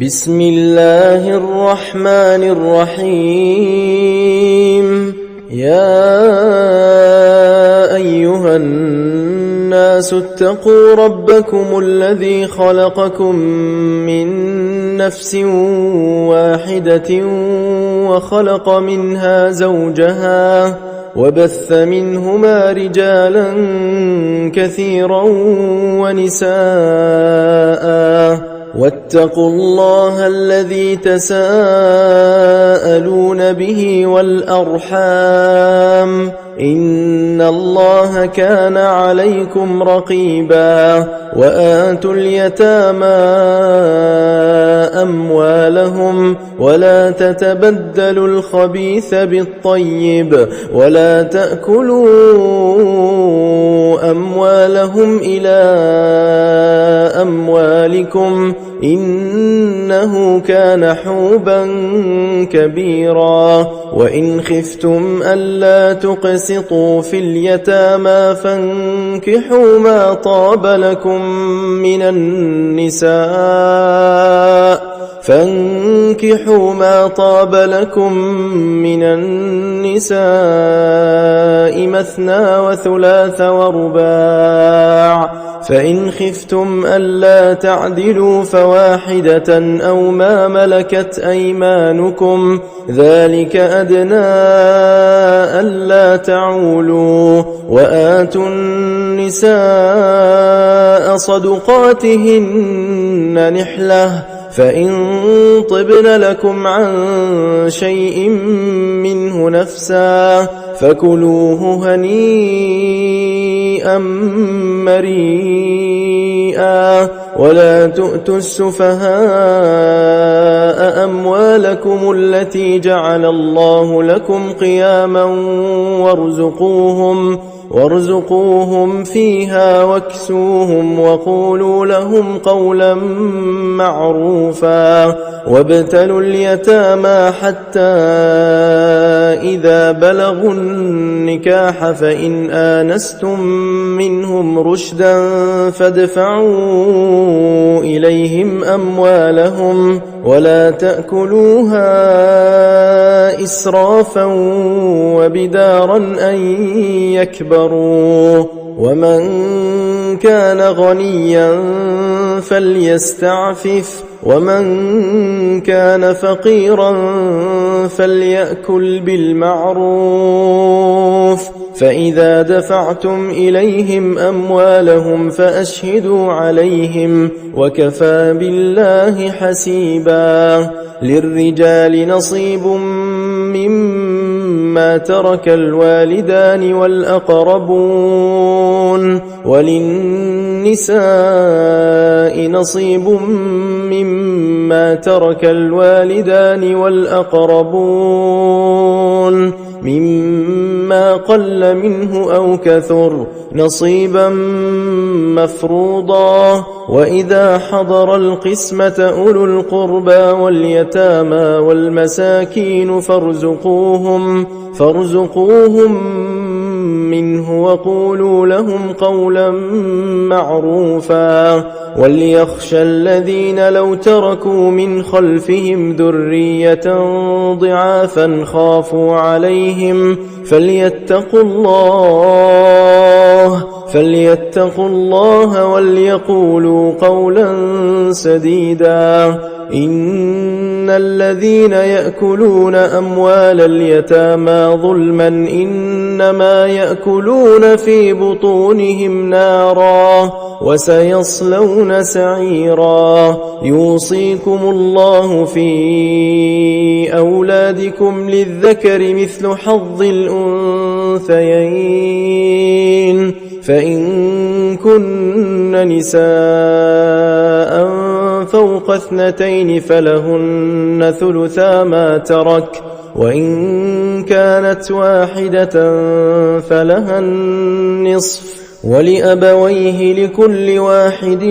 بسم الله الرحمن الرحيم. يا أيها الناس اتقوا ربكم الذي خلقكم من نفس واحدة وخلق منها زوجها وبث منهما رجالا كثيرا ونساء واتقوا الله الذي تساءلون به والأرحام إن الله كان عليكم رقيبا. وآتوا اليتامى أموالهم ولا تتبدلوا الخبيث بالطيب ولا تأكلوا أموالهم إلى أموالكم إنه كان حوبا كبيرا. وإن خفتم ألا تقسطوا في اليتامى فانكحوا ما طاب لكم من النساء مثنى وثلاث ورباع. فإن خفتم ألا تعدلوا فواحدة أو ما ملكت أيمانكم ذلك أدنى ألا تعولوا. وآتوا النساء صدقاتهن نحلة فإن طبن لكم عن شيء منه نفسا فكلوه هنيئا مريئا. ولا تؤتوا السفهاء أموالكم التي جعل الله لكم قياما وارزقوهم فيها واكسوهم وقولوا لهم قولا معروفا. وابتلوا اليتامى حتى إذا بلغوا النكاح فإن آنستم منهم رشدا فادفعوا إليهم أموالهم ولا تأكلوها إسرافا وبدارا أن يكبروا. ومن كان غنيا فليستعفف ومن كان فقيرا فليأكل بالمعروف. فإذا دفعتم إليهم أموالهم فأشهدوا عليهم وكفى بالله حسيبا. للرجال نصيب مما ترك الوالدان والأقربون وللنساء نصيب مما ترك الوالدان والأقربون مما قل منه أو كثر نصيبا مفروضا. وإذا حضر القسمة أولو القربى واليتامى والمساكين فارزقوهم منه وقولوا لهم قولا معروفا. وليخشى الذين لو تركوا من خلفهم ذرية ضعافا خافوا عليهم فليتقوا الله وليقولوا قولا سديدا. إن الذين يأكلون أموال اليتامى ظلما إنما يأكلون في بطونهم نارا وسيصلون سعيرا. يوصيكم الله في أولادكم للذكر مثل حظ الأنثيين فإن كن نساء فوق 2 فلهن ثلثا ما ترك وإن كانت واحدة فلها النصف. ولأبويه لكل واحد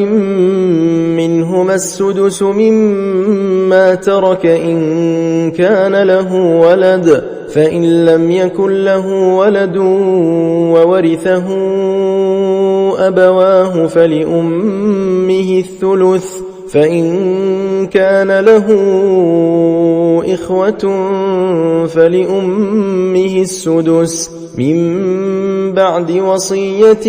منهما السدس مما ترك إن كان له ولد فإن لم يكن له ولد وورثه أبواه فلأمه الثلث فإن كان له إخوة فلأمه السدس من بعد وصية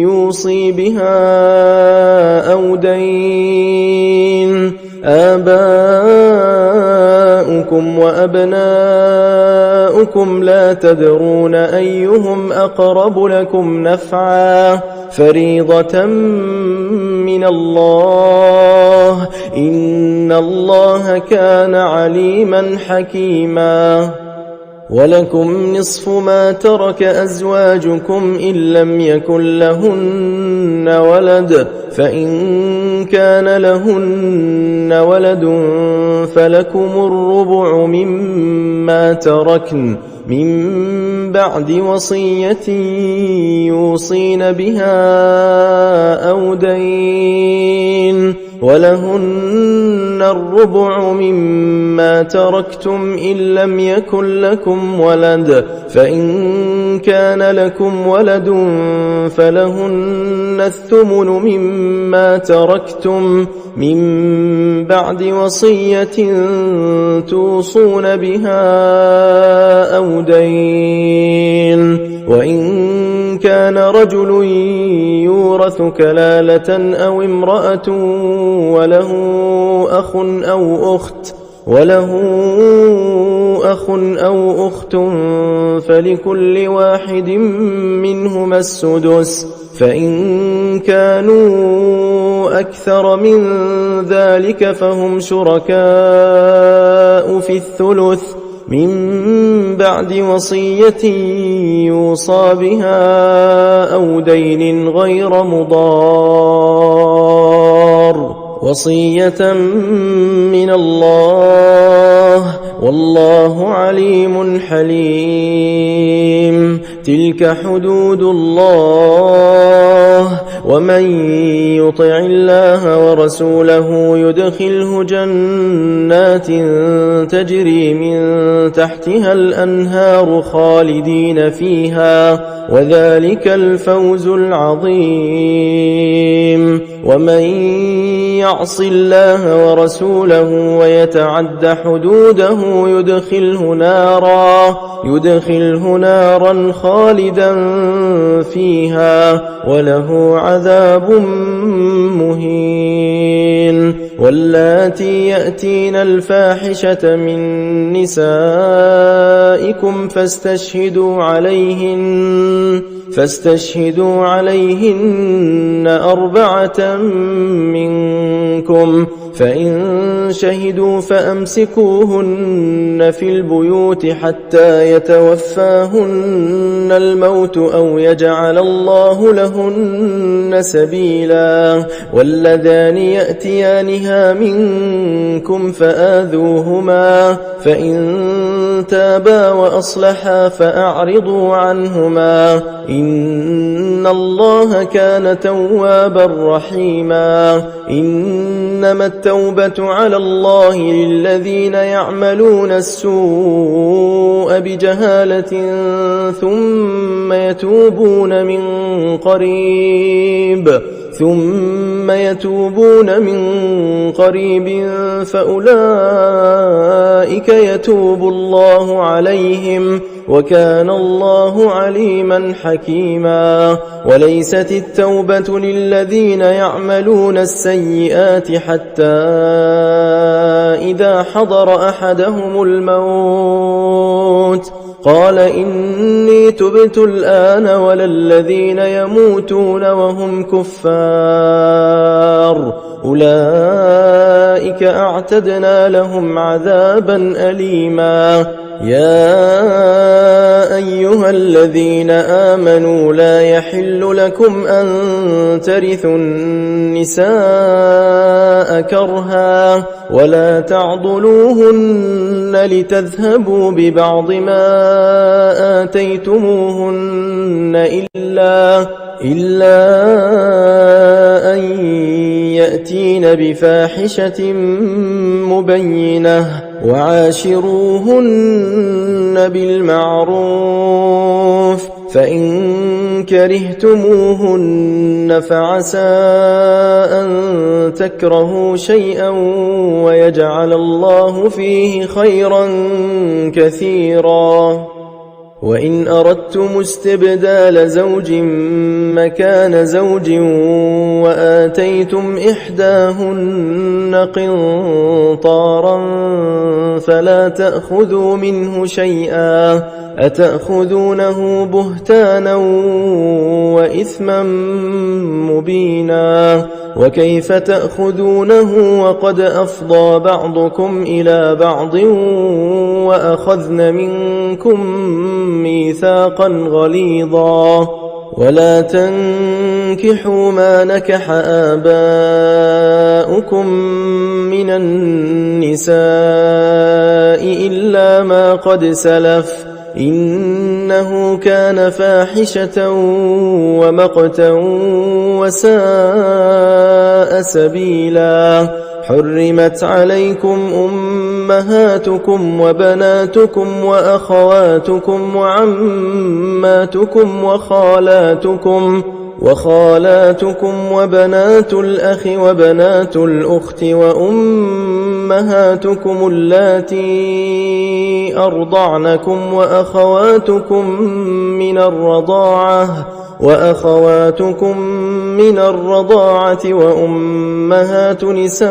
يوصي بها أو دين. آباؤكم وأبناؤكم لا تدرون أيهم أقرب لكم نفعا فريضة من الله إن الله كان عليما حكيما. ولكم نصف ما ترك أزواجكم إن لم يكن لهن ولد فإن كان لهن ولد فلكم الربع مما تركن من بعد وصية يوصين بها أو دين. ولهن الربع مما تركتم إن لم يكن لكم ولد فإن كان لكم ولد فلهن الثمن مما تركتم من بعد وصية توصون بها أو دين. وإن كان رجل يورث كلالة أو امرأة وله أخ أو أخت فلكل واحد منهما السدس فإن كانوا أكثر من ذلك فهم شركاء في الثلث من بعد وصية يوصى بها أو دين غير مضار وصية من الله والله عليم حليم. تلك حدود الله ومن يطع الله ورسوله يدخله جنات تجري من تحتها الأنهار خالدين فيها وذلك الفوز العظيم. ومن يعص الله ورسوله ويتعد حدوده يدخله نارا خالدا فيها وله عذاب مهين. واللاتي يأتين الفاحشة من نسائكم فاستشهدوا عليهن 4 منكم فإن شهدوا فأمسكوهن في البيوت حتى يتوفاهن الموت أو يجعل الله لهن سبيلا. واللذان يأتيانها منكم فآذوهما فإن تابا وأصلحا فأعرضوا عنهما إن الله كان توابا رحيما. إنما التوبة على الله للذين يعملون السوء بجهالة ثم يتوبون من قريب فأولئك يتوب الله عليهم وكان الله عليما حكيما. وليست التوبة للذين يعملون السيئات حتى إذا حضر أحدهم الموت قال إني تبت الآن ولا الذين يموتون وهم كفار أولئك أعتدنا لهم عذابا أليما. يا أيها الذين آمنوا لا يحل لكم أن ترثوا النساء كرها ولا تعضلوهن لتذهبوا ببعض ما آتيتموهن إلا أن يأتين بفاحشة مبينة وعاشروهن بالمعروف فإن كرهتموهن فعسى أن تكرهوا شيئا ويجعل الله فيه خيرا كثيرا. وإن أردتم استبدال زوج مكان زوج وآتيتم إحداهن قنطارا فلا تأخذوا منه شيئا أتأخذونه بهتانا وإثما مبينا وكيف تأخذونه وقد أفضى بعضكم إلى بعض وأخذن منكم ميثاقا غليظا ولا تنكحوا ما نكح آباؤكم من النساء إلا ما قد سلف إنه كان فاحشة ومقتا وساء سبيلا. حرمت عليكم أمهاتكم وبناتكم وأخواتكم وعماتكم وخالاتكم وبنات الأخ وبنات الأخت وأمهاتكم اللاتي أرضعنكم وأخواتكم من الرضاعة وأمهات نسائكم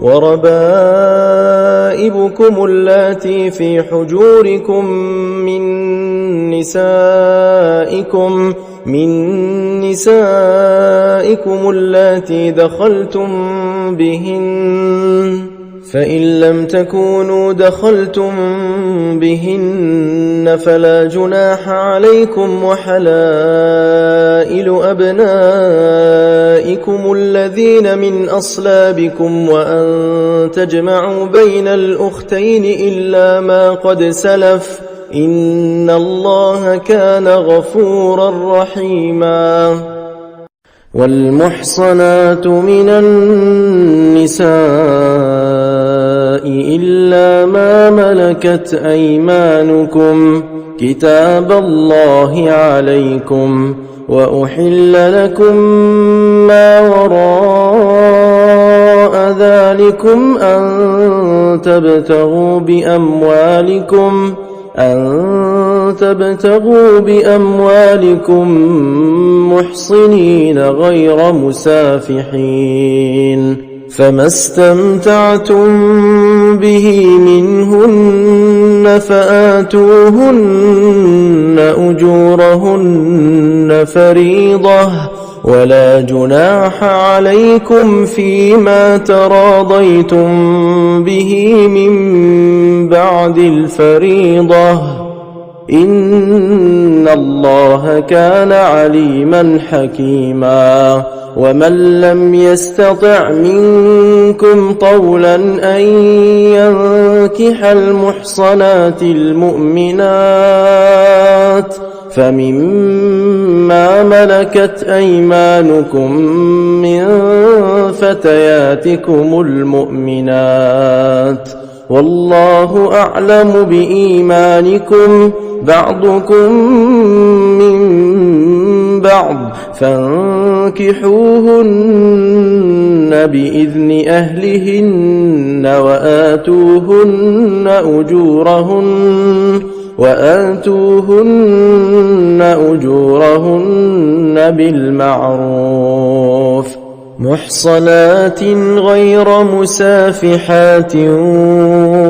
وربائبكم اللاتي في حجوركم من نسائكم اللاتي دخلتم بهن فإن لم تكونوا دخلتم بهن فلا جناح عليكم وحلائل أبنائكم الذين من أصلابكم وأن تجمعوا بين الأختين إلا ما قد سلف إن الله كان غفورا رحيما. والمحصنات من النساء إلا ما ملكت أيمانكم كتاب الله عليكم وأحل لكم ما وراء ذلكم أن تبتغوا بأموالكم محصنين غير مسافحين فما استمتعتم به منهن فآتوهن أجورهن فريضة ولا جناح عليكم فيما تراضيتم به من بعد الفريضة إن الله كان عليما حكيما. ومن لم يستطع منكم طولا أن ينكح المحصنات المؤمنات فمما ملكت أيمانكم من فتياتكم المؤمنات والله أعلم بإيمانكم بعضكم من بعض فانكحوهن بإذن أهلهن وآتوهن أجورهن بالمعروف محصنات غير مسافحات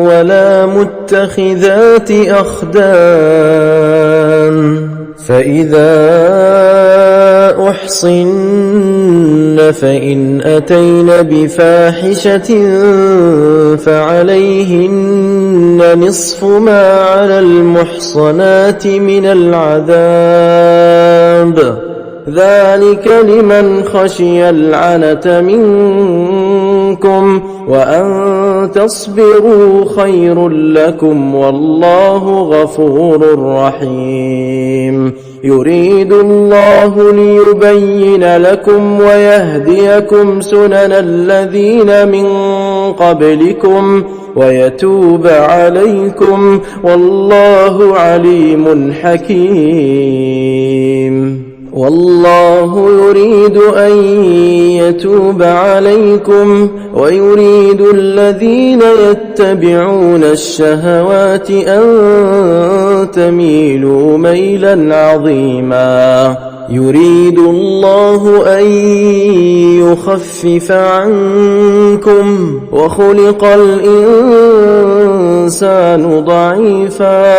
ولا متخذات أخدان فإذا أحصن فإن أتين بفاحشة فعليهن نصف ما على المحصنات من العذاب ذلك لمن خشي العنة منكم وأن تصبروا خير لكم والله غفور رحيم. يريد الله ليبين لكم ويهديكم سنن الذين من قبلكم ويتوب عليكم والله عليم حكيم. والله يريد أن يتوب عليكم ويريد الذين يتبعون الشهوات أن تميلوا ميلا عظيما. يريد الله أن يخفف عنكم وخلق الإنسان ضعيفا.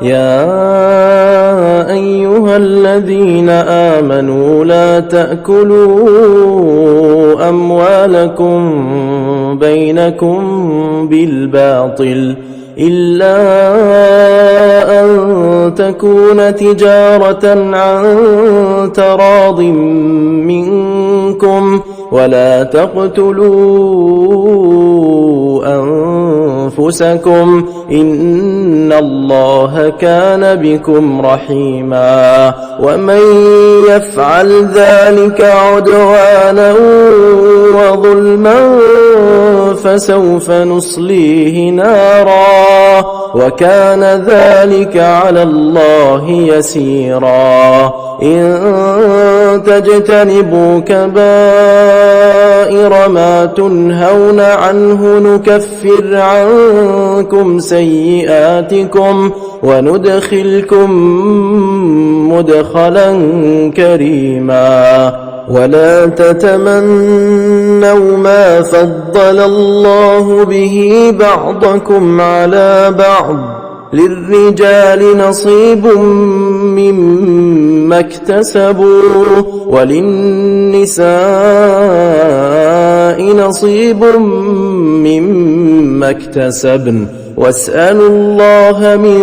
يا أيها الذين آمنوا لا تأكلوا أموالكم بينكم بالباطل إلا أن تكون تجارة عن تراض منكم ولا تقتلوا أنفسكم إن الله كان بكم رحيما. ومن يفعل ذلك عدوانا وظلما فسوف نصليه نارا وكان ذلك على الله يسيرا. إن تجتنبوا كبائر ما تنهون عنه نكفر عنكم سيئاتكم وندخلكم مدخلا كريما. ولا تتمنوا ما فضل الله به بعضكم على بعض للرجال نصيب مما اكتسبوا وللنساء نصيب مما اكتسبن واسألوا الله من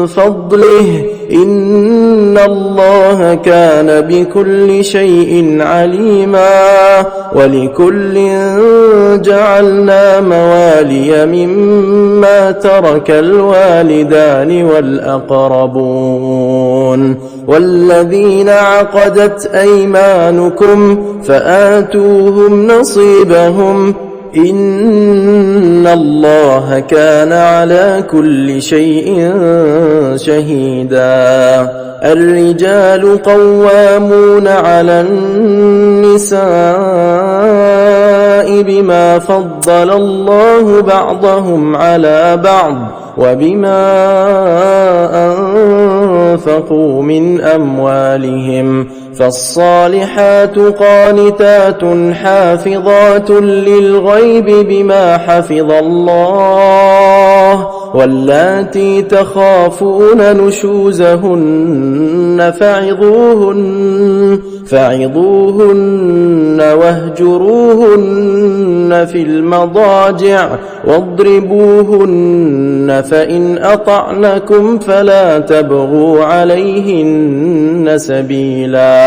فضله إن الله كان بكل شيء عليما. ولكل جعلنا موالي مما ترك الوالدان والأقربون والذين عقدت أيمانكم فآتوهم نصيبهم إن الله كان على كل شيء شهيدا. الرجال قوامون على النساء بما فضل الله بعضهم على بعض وبما أنفقوا من أموالهم. فالصالحات قانتات حافظات للغيب بما حفظ الله واللاتي تخافون نشوزهن فعظوهن واهجروهن في المضاجع واضربوهن فإن أطعنكم فلا تبغوا عليهن سبيلا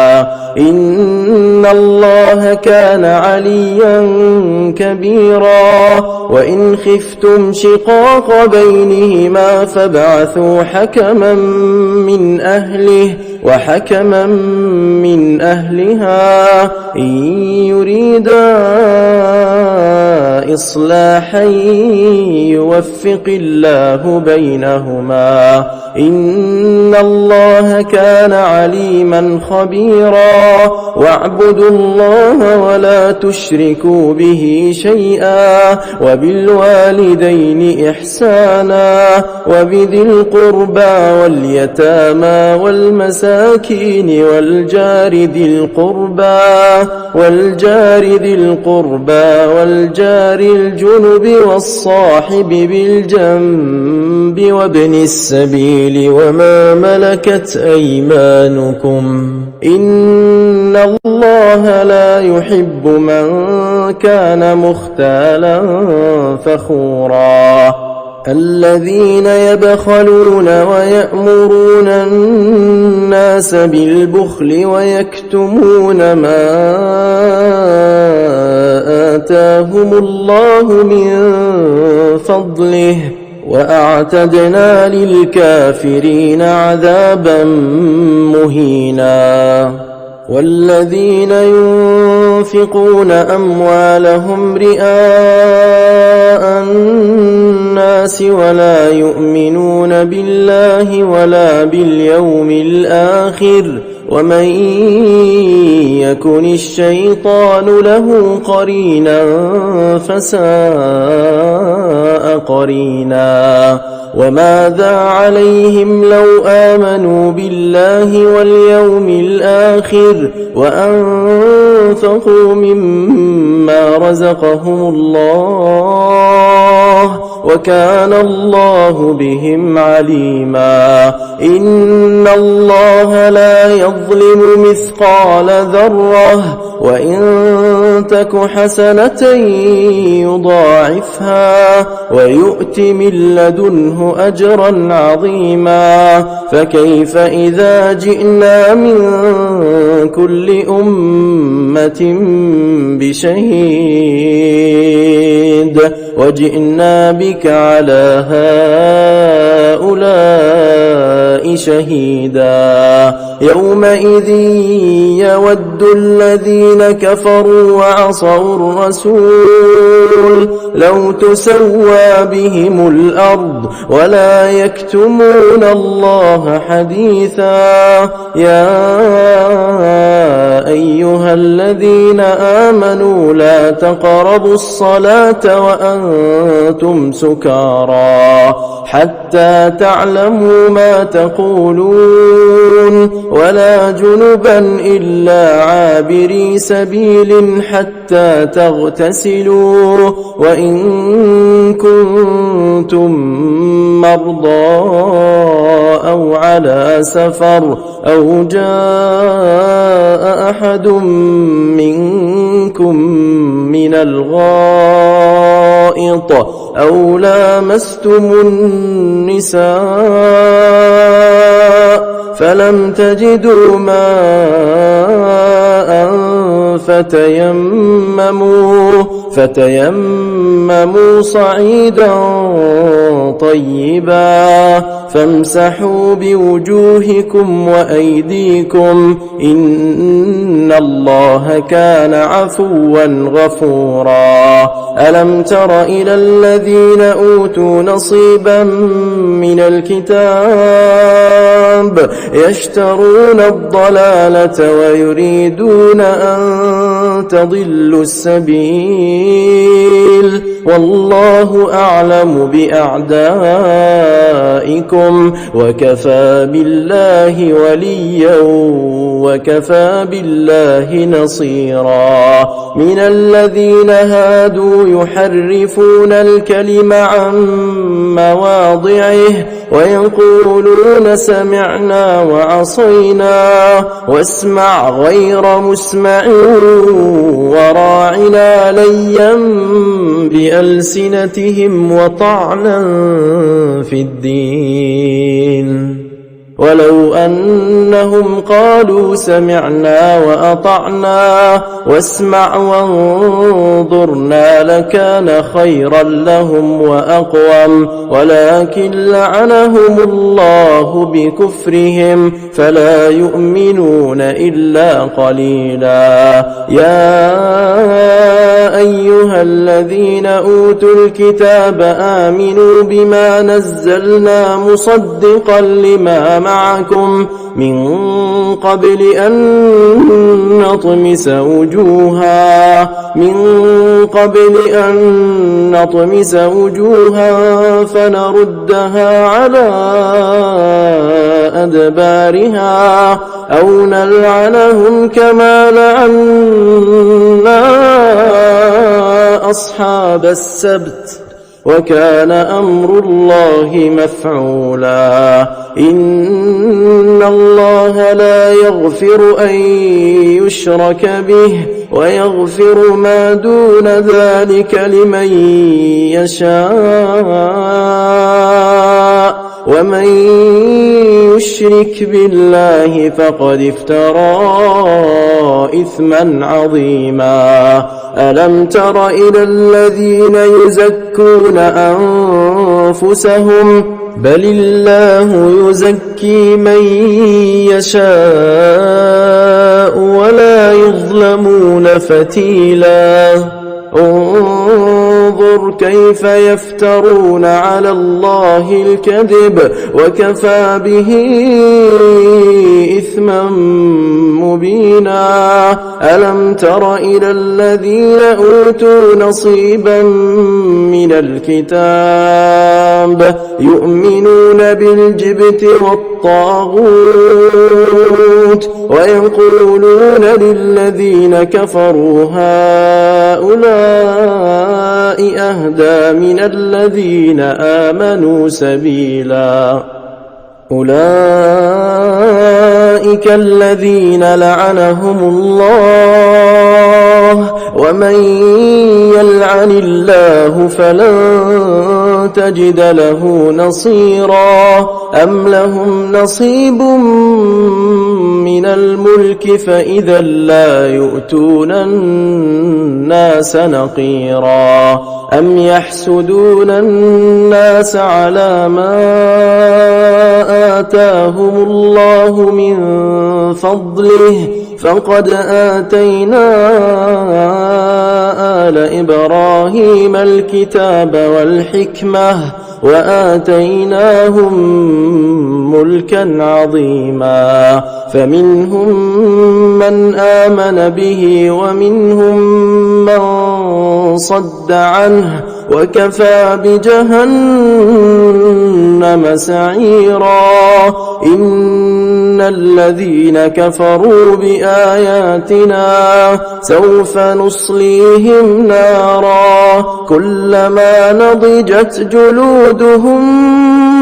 إن الله كان عليا كبيرا. وإن خفتم شقاق بينهما فابعثوا حكما من أهله وحكما من أهلها إن يريدا إصلاحا يوفق الله بينهما إن الله كان عليما خبيرا. واعبدوا الله ولا تشركوا به شيئا وبالوالدين إحسانا وبذي القربى واليتامى والمساكين والجار ذي القربى والجار الجنب والصاحب بالجنب وابن السبيل وما ملكت أيمانكم إن الله لا يحب من كان مختالا فخورا. الذين يبخلون ويأمرون الناس بالبخل ويكتمون ما آتاهم الله من فضله وأعتدنا للكافرين عذابا مهينا والذين ينفقون أموالهم رئاء الناس ولا يؤمنون بالله ولا باليوم الآخر ومن يكن الشيطان له قرينا فساء قرينا وماذا عليهم لو آمنوا بالله واليوم الآخر وأنفقوا مما رزقهم الله وكان الله بهم عليما إن الله لا يظلم مثقال ذرة وإن تك حسنة يضاعفها ويؤت من لدنه أجرا عظيما فكيف إذا جئنا من كل أمة بشهيد وجئنا بك على هؤلاء شهيدا يومئذ يود الذين كفروا وعصوا الرسول لو تسوى بهم الأرض ولا يكتمون الله حديثا يا أيها الذين آمنوا لا تقربوا الصلاة وأنتم سكارى حتى تعلموا ما تقولون ولا جنبا إلا عابري سبيل حتى تغتسلوا وإن كنتم مرضى أو على سفر أو جاء أحد منكم من الغائط أو لامستم النساء فلم تجدوا ماء فتيمموا صعيدا طيبا فامسحوا بوجوهكم وأيديكم إن الله كان عفوا غفورا ألم تر إلى الذين أوتوا نصيبا من الكتاب يشترون الضلالة ويريدون أن تضلوا السبيل والله أعلم بأعدائكم وكفى بالله وليا وكفى بالله نصيرا من الذين هادوا يحرفون الكلم عن مواضعه ويقولون سمعنا وعصينا واسمع غير مسمع وراعنا ليا بألسنتهم وطعنا في الدين ولو أنهم قالوا سمعنا وأطعنا واسمع وانظرنا لكان خيرا لهم وأقوم ولكن لعنهم الله بكفرهم فلا يؤمنون إلا قليلا يا أيها الذين أوتوا الكتاب آمنوا بما نزلنا مصدقا لما معكم من قبل أن نطمس وجوها فنردها على أدبارها أو نلعنهم كما لعنا أصحاب السبت وكان أمر الله مفعولا إن الله لا يغفر أن يشرك به ويغفر ما دون ذلك لمن يشاء ومن يشرك بالله فقد افترى إثما عظيما ألم تر إلى الذين يزكون أنفسهم بل الله يزكي من يشاء ولا يظلمون فتيلا انظر كيف يفترون على الله الكذب وكفى به إثما مبينا ألم تر إلى الذين أوتوا نصيبا من الكتاب يؤمنون بالجبت والطاغوت ويقولون للذين كفروا هؤلاء أهدى من الذين آمنوا سبيلا أولئك الذين لعنهم الله ومن يلعن الله فلن تجد له نصيرا أم لهم نصيب من الملك فإذا لا يؤتون الناس نقيرا أم يحسدون الناس على ما آتاهم الله من فضله فقد آتينا آل إبراهيم الكتاب والحكمة وآتيناهم ملكا عظيما فمنهم من آمن به ومنهم من صد عنه وكفى بجهنم سعيرا إن الذين كفروا بآياتنا سوف نصليهم نارا كلما نضجت جلودهم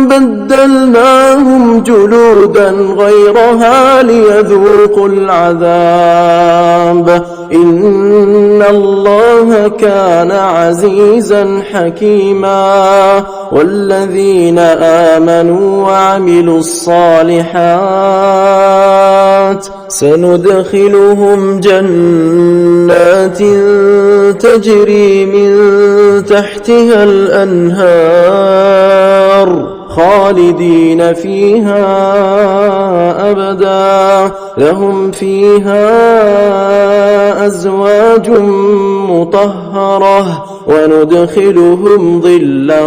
بدلناهم جلودا غيرها ليذوقوا العذاب إن الله كان عزيزا حكيما والذين آمنوا وعملوا الصالحات سندخلهم جنات تجري من تحتها الأنهار خالدين فيها أبدا لهم فيها أزواج مطهرة وندخلهم ظلا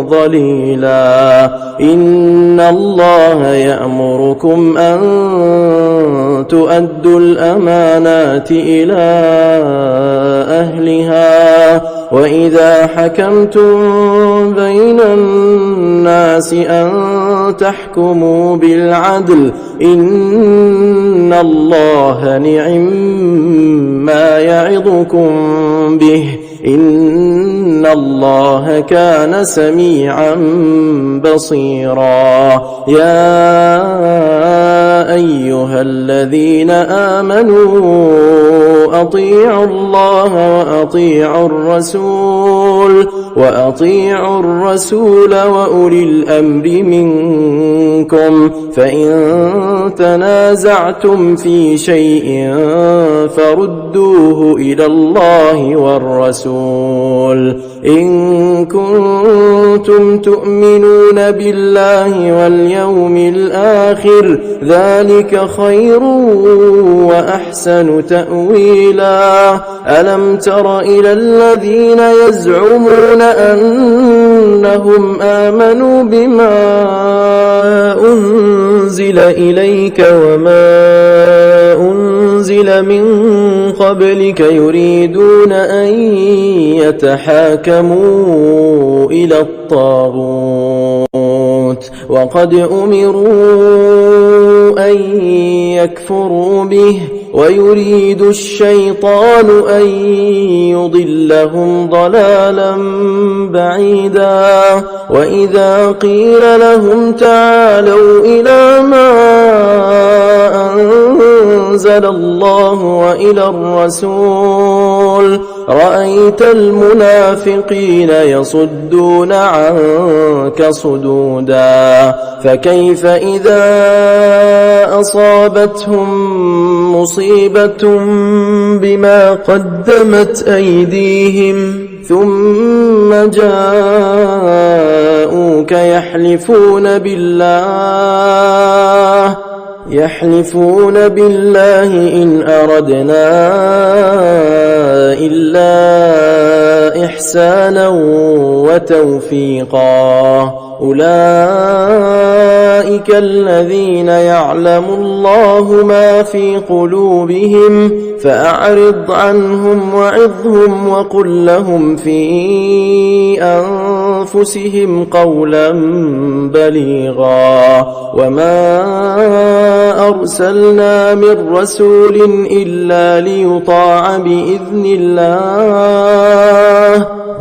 ظليلا إن الله يأمركم أن تؤدوا الأمانات إلى أهلها وإذا حكمتم بين الناس أن تحكموا بالعدل إن الله نعم ما يعظكم به إن الله كان سميعا بصيرا يا أيها الذين آمنوا أطيعوا الله وأطيعوا الرسول وأولي الأمر منكم فإن تنازعتم في شيء فردوه إلى الله والرسول إن كنتم تؤمنون بالله واليوم الآخر ذلك خير وأحسن تأويلا ألم تر إلى الذين يزعمون أنهم آمنوا بما أنزل إليك وما أنزل من قبلك يريدون أن يتحاكموا إلى الطاغوت وقد أمروا أن يكفروا به ويريد الشيطان أن يضلهم ضلالا بعيدا وإذا قيل لهم تعالوا إلى ما أنزل الله وإلى الرسول رأيت المنافقين يصدون عنك صدودا فكيف إذا أصابتهم مصيبة بما قدمت أيديهم ثم جاءوك يحلفون بالله إن أردنا إلا إحسانا وتوفيقا أولئك الذين يعلم الله ما في قلوبهم فأعرض عنهم وعظهم وقل لهم في أنفسهم قولا بليغا وما أرسلنا من رسول إلا ليطاع بإذن الله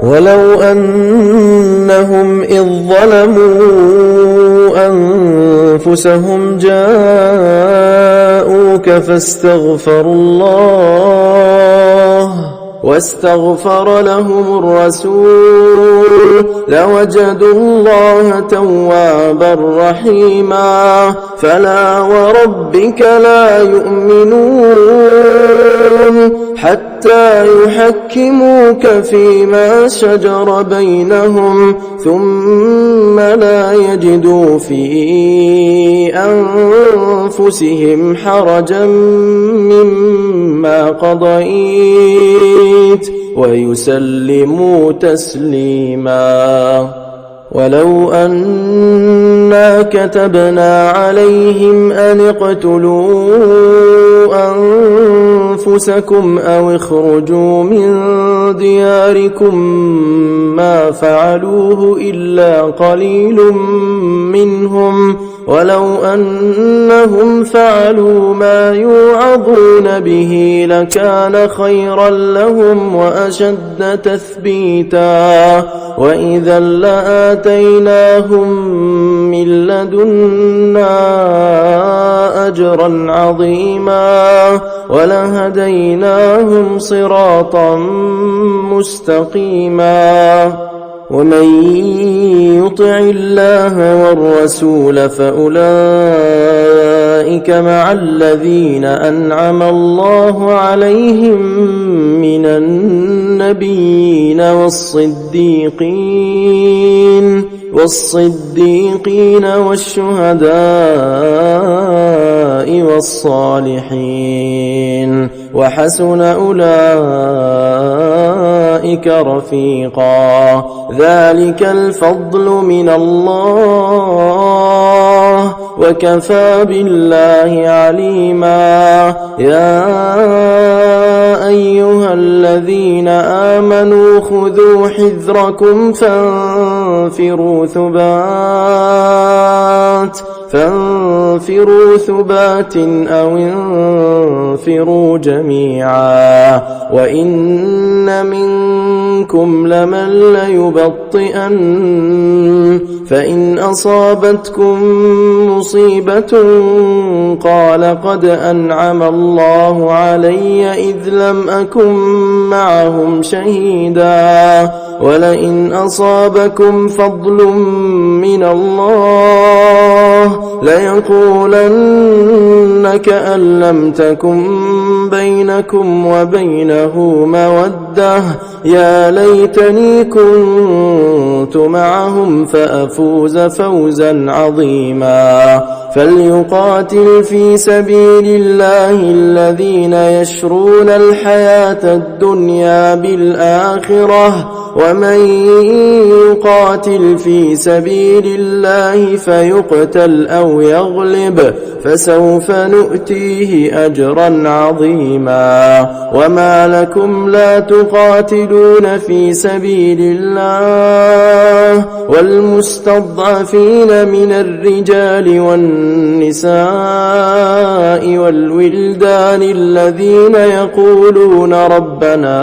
ولو أنهم إذ ظلموا أنفسهم جاءوك واستغفر لهم الرسول لوجدوا الله توابا رحيما فلا وربك لا يؤمنون حتى يحكموك فيما شجر بينهم ثم لا يجدوا في أنفسهم حرجا مما قضيت ويسلموا تسليما ولو أنا كتبنا عليهم أن اقتلوا أنفسكم أو اخرجوا من دياركم ما فعلوه إلا قليل منهم ولو أنهم فعلوا ما يوعظون به لكان خيرا لهم وأشد تثبيتا وإذا لآتيناهم من لدنا أجرا عظيما ولهديناهم صراطا مستقيما ومن يطع الله والرسول فأولئك مع الذين أنعم الله عليهم من النبيين والصديقين والشهداء والصالحين وحسن أولئك رفيقا ذلك الفضل من الله وكفى بالله عليما يا أيها الذين آمنوا خذوا حذركم فانفروا ثبات أو انفروا جميعا وإن منكم لمن ليبطئن فإن أصابتكم مصيبة قال قد أنعم الله علي إذ لم أكن معهم شهيدا ولئن أصابكم فضل من الله ليقولن كأن لم تكن بينكم وبينه مودة يا ليتني كنت معهم فأفوز فوزا عظيما فليقاتل في سبيل الله الذين يشرون الحياة الدنيا بالآخرة ومن يقاتل في سبيل الله فيقتل أو يغلب فسوف نؤتيه أجرا عظيما وما لكم لا تقاتلون في سبيل الله والمستضعفين من الرجال والنساء والولدان الذين يقولون ربنا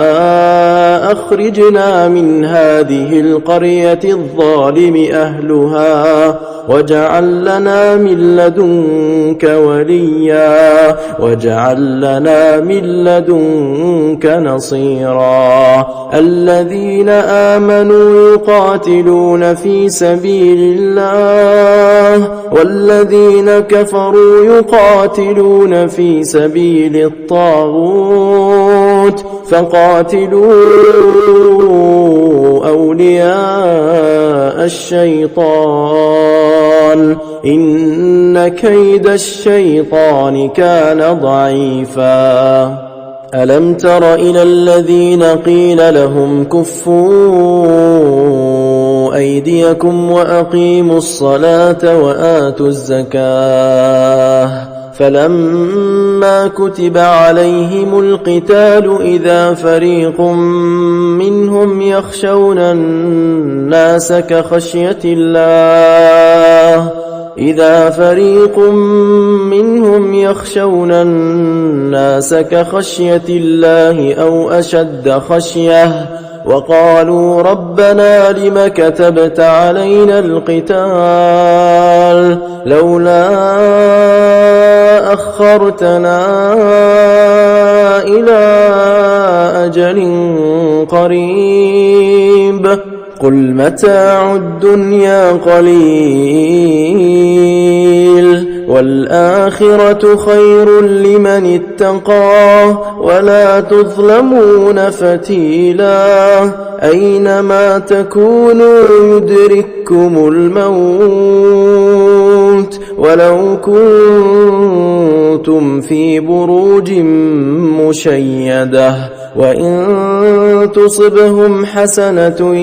أخرجنا من هذه القرية الظالم أهلها واجعل لنا من لدنك وليا واجعل لنا من لدنك نصيرا. الذين آمنوا يقاتلون في سبيل الله والذين كفروا يقاتلون في سبيل الطاغوت فقاتلوا أولياء الشيطان إن كيد الشيطان كان ضعيفا. ألم تر إلى الذين قيل لهم كفوا أيديكم وأقيموا الصلاة وآتوا الزكاة فلما كتب عليهم القتال إذا فريق منهم يخشون الناس كخشية الله أو أشد خشية وقالوا ربنا لم كتبت علينا القتال لولا أخرتنا إلى أجل قريب قل متاع الدنيا قليل والآخرة خير لمن اتقى ولا تظلمون فتيلا أينما تكونوا يدرككم الموت ولو كنتم في بروج مشيدة وإن تصبهم حسنة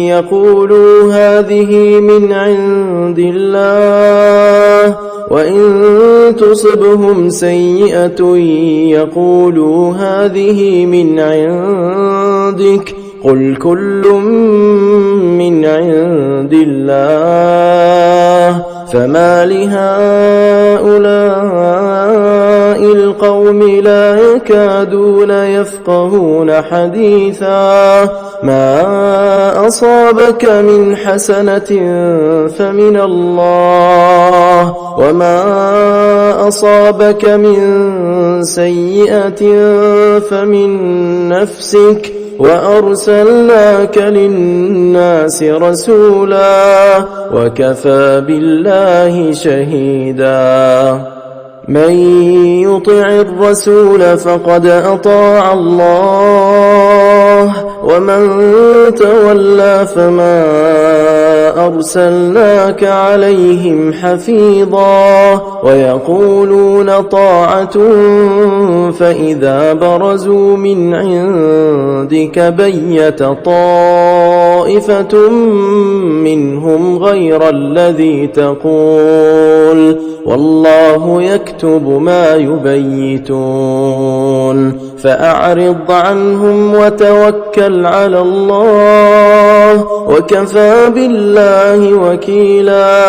يقولوا هذه من عند الله وإن تصبهم سيئة يقولوا هذه من عندك قل كل من عند الله فما لهؤلاء القوم لا يكادون يفقهون حديثا ما أصابك من حسنة فمن الله وما أصابك من سيئة فمن نفسك وأرسلناك للناس رسولا وكفى بالله شهيدا. من يطع الرسول فقد أطاع الله ومن تولى فما أرسلناك عليهم حفيظا ويقولون طاعة فإذا برزوا من عندك بيت طائفة منهم غير الذي تقول والله يكتب ما يبيتون فأعرض عنهم وتوكل على الله وكفى بالله وكيلا.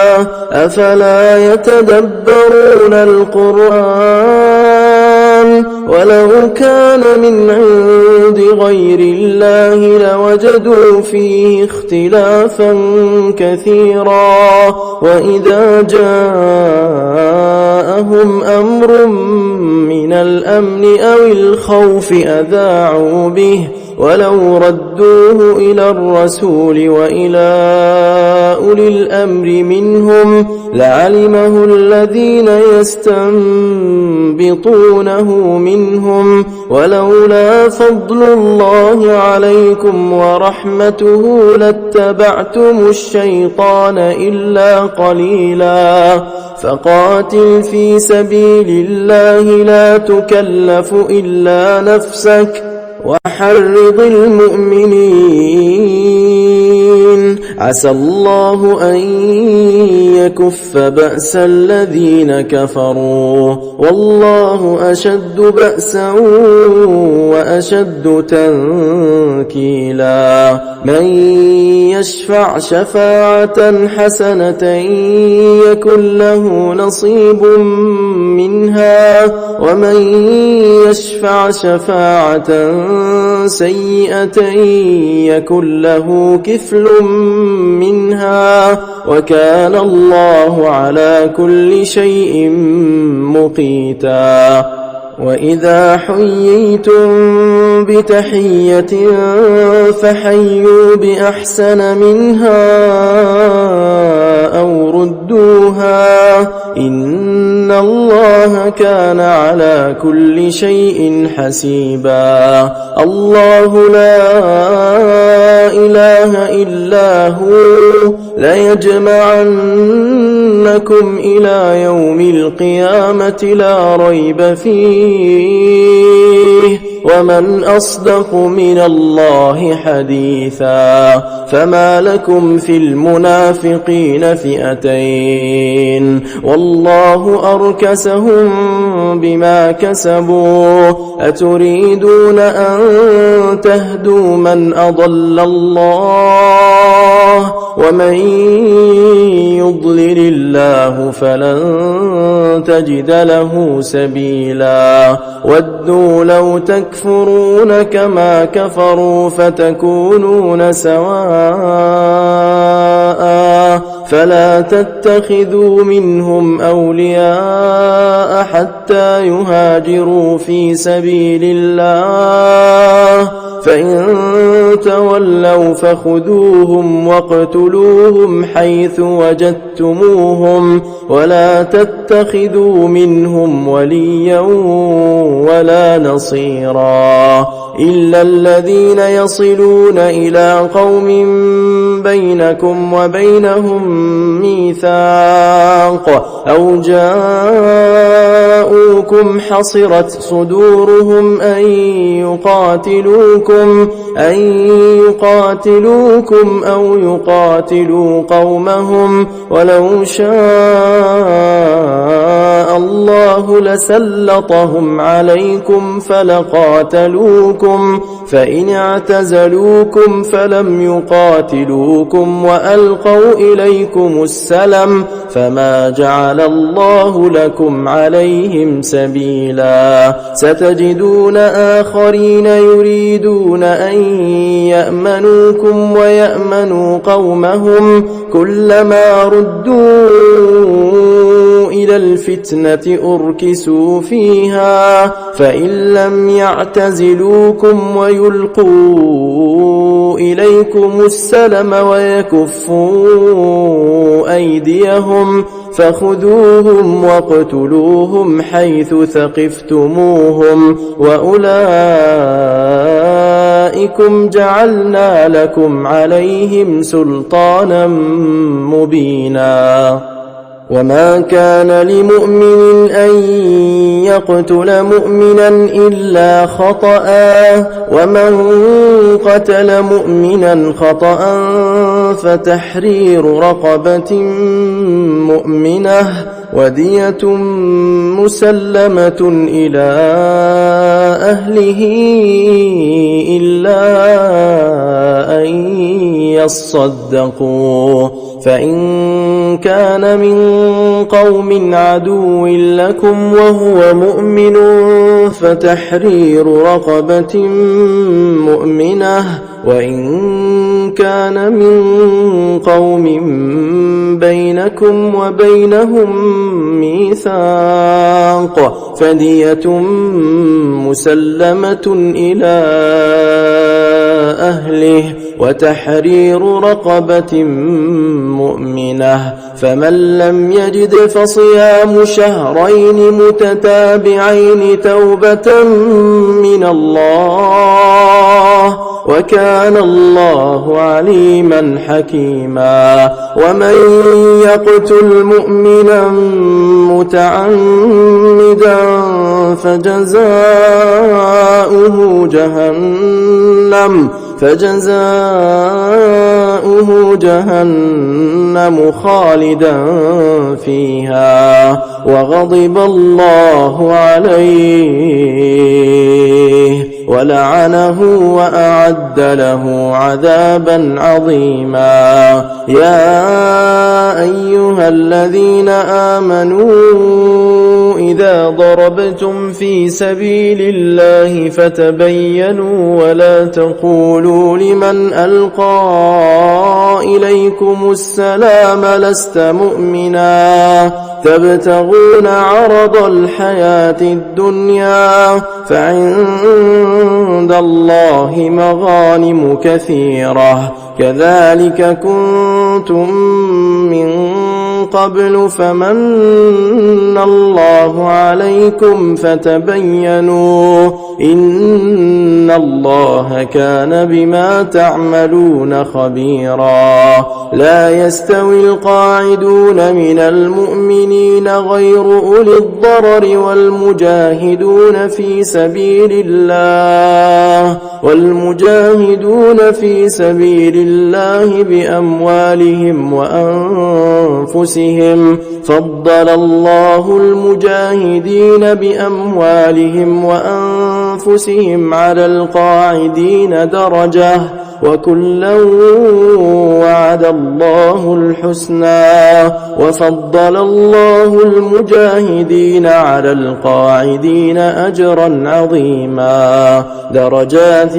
أفلا يتدبرون القرآن ولو كان من عند غير الله لوجدوا فيه اختلافا كثيرا وإذا جاءهم أمر من الأمن أو الخوف أذاعوا به ولو ردوه إلى الرسول وإلى أولي الأمر منهم لعلمه الذين يستنبطونه منهم ولولا فضل الله عليكم ورحمته لاتبعتم الشيطان إلا قليلا. فقاتل في سبيل الله لا تكلف إلا نفسك وحرض المؤمنين عسى الله أن يكف بأس الذين كفروا والله أشد بأسا وأشد تنكيلا. من يشفع شفاعة حسنة يكن له نصيب منها ومن يشفع شفاعة سيئة يكن له كفل منها وكان الله على كل شيء مقيتا. وإذا حييتم بتحية فحيوا بأحسن منها أو ردوها إن الله كان على كل شيء حسيبا. الله لا إله إلا هو ليجمعنكم إلى يوم القيامة لا ريب فيه ومن أصدق من الله حديثا. فما لكم في المنافقين فئتين والله أركسهم بما كسبوا أتريدون أن تهدوا من أضل الله ومن يضلل الله فلن تجد له سبيلا. ودوا لو تكفرون كما كفروا فتكونون سواء فلا تتخذوا منهم أولياء حتى يهاجروا في سبيل الله فإن تولوا فخذوهم واقتلوهم حيث وجدتموهم ولا تتخذوا منهم وليا ولا نصيرا إلا الذين يصلون إلى قوم بينكم وبينهم ميثاق أو جاءوكم حصرت صدورهم أن يقاتلوكم أو يقاتلوا قومهم ولو شاء الله لسلطهم عليكم فلقاتلوكم فإن اعتزلوكم فلم يقاتلوكم وألقوا إليكم السلم فما جعل الله لكم عليهم سبيلا. ستجدون آخرين يريدون أن يأمنوكم ويأمنوا قومهم كلما ردوا إلى الفتنة أركسوا فيها فإن لم يعتزلوكم ويلقوا إليكم السلم ويكفوا أيديهم فخذوهم واقتلوهم حيث ثقفتموهم وأولئكم جعلنا لكم عليهم سلطانا مبينا. وما كان لمؤمن أن يقتل مؤمنا إلا خطأ ومن قتل مؤمنا خطأ فتحرير رقبة مؤمنة ودية مسلمة إلى أهله إلا أن يصدقوا فإن كان من قوم عدو لكم وهو مؤمن فتحرير رقبة مؤمنة وإن كان من قوم بينكم وبينهم ميثاق فدية مسلمة إلى أهله وتحرير رقبة مؤمنة فمن لم يجد فصيام شهرين متتابعين توبة من الله وكان الله عليما حكيما. ومن يقتل مؤمنا متعمدا فجزاؤه جهنم خالدا فيها وغضب الله عليه ولعنه وأعد له عذابا عظيما. يا أيها الذين آمنوا إذا ضربتم في سبيل الله فتبينوا ولا تقولوا لمن ألقى إليكم السلام لست مؤمنا تبتغون عرض الحياة الدنيا فعند الله مغانم كثيرة كذلك كنتم من قبل فمن الله عليكم فتبينوا إن الله كان بما تعملون خبيرا. لا يستوي القاعدون من المؤمنين غير أولي الضرر والمجاهدون في سبيل الله بأموالهم وأنفسهم فضل الله المجاهدين بأموالهم وأنفسهم على القاعدين درجة وكلا وعد الله الحسنى وفضل الله المجاهدين على القاعدين أجرا عظيما درجات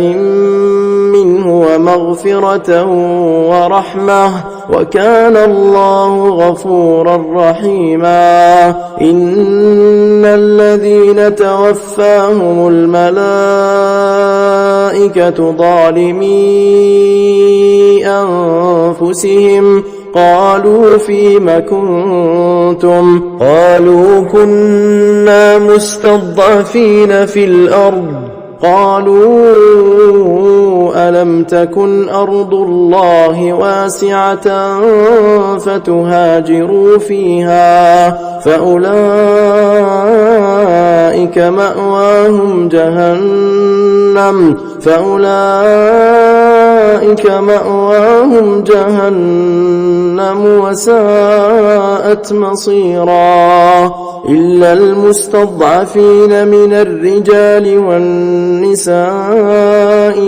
منه ومغفرة ورحمة وكان الله غفورا رحيما. إن الذين توفاهم الملائكة ظالمي أنفسهم قالوا فيم كنتم قالوا كنا مستضعفين في الأرض قالوا ألم تكن أرض الله واسعة فتهاجروا فيها فأولئك مأواهم جهنم وساءت مصيرا. إلا المستضعفين من الرجال والنساء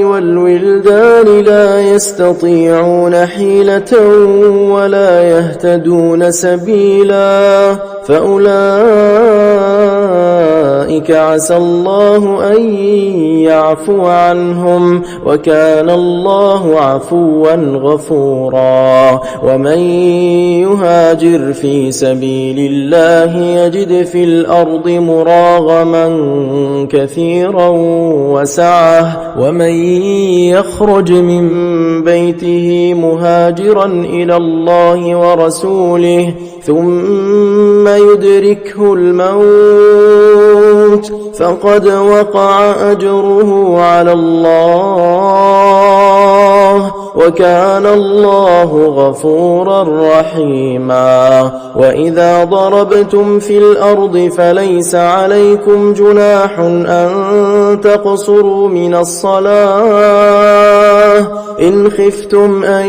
والولدان لا يستطيعون حيلة ولا يهتدون سبيلا فأولئك عسى الله أن يعفو عنهم وكان الله عفوا غفورا. ومن يهاجر في سبيل الله يجد في الأرض مراغما كثيرا وسعة ومن يخرج من بيته مهاجرا إلى الله ورسوله ثم يدركه الموت فقد وقع أجره على الله وكان الله غفورا رحيما. وإذا ضربتم في الأرض فليس عليكم جناح أن تقصروا من الصلاة إن خفتم أن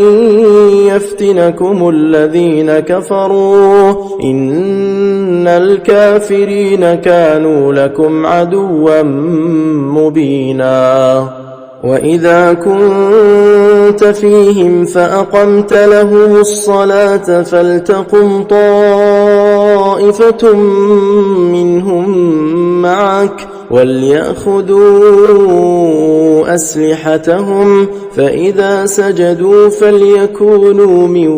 يفتنكم الذين كفروا إن الكافرين كانوا لكم عدوا مبينا. وإذا كنت فيهم فأقمت لهم الصلاة فلتقم طائفة منهم معك وليأخذوا أسلحتهم فإذا سجدوا فليكونوا من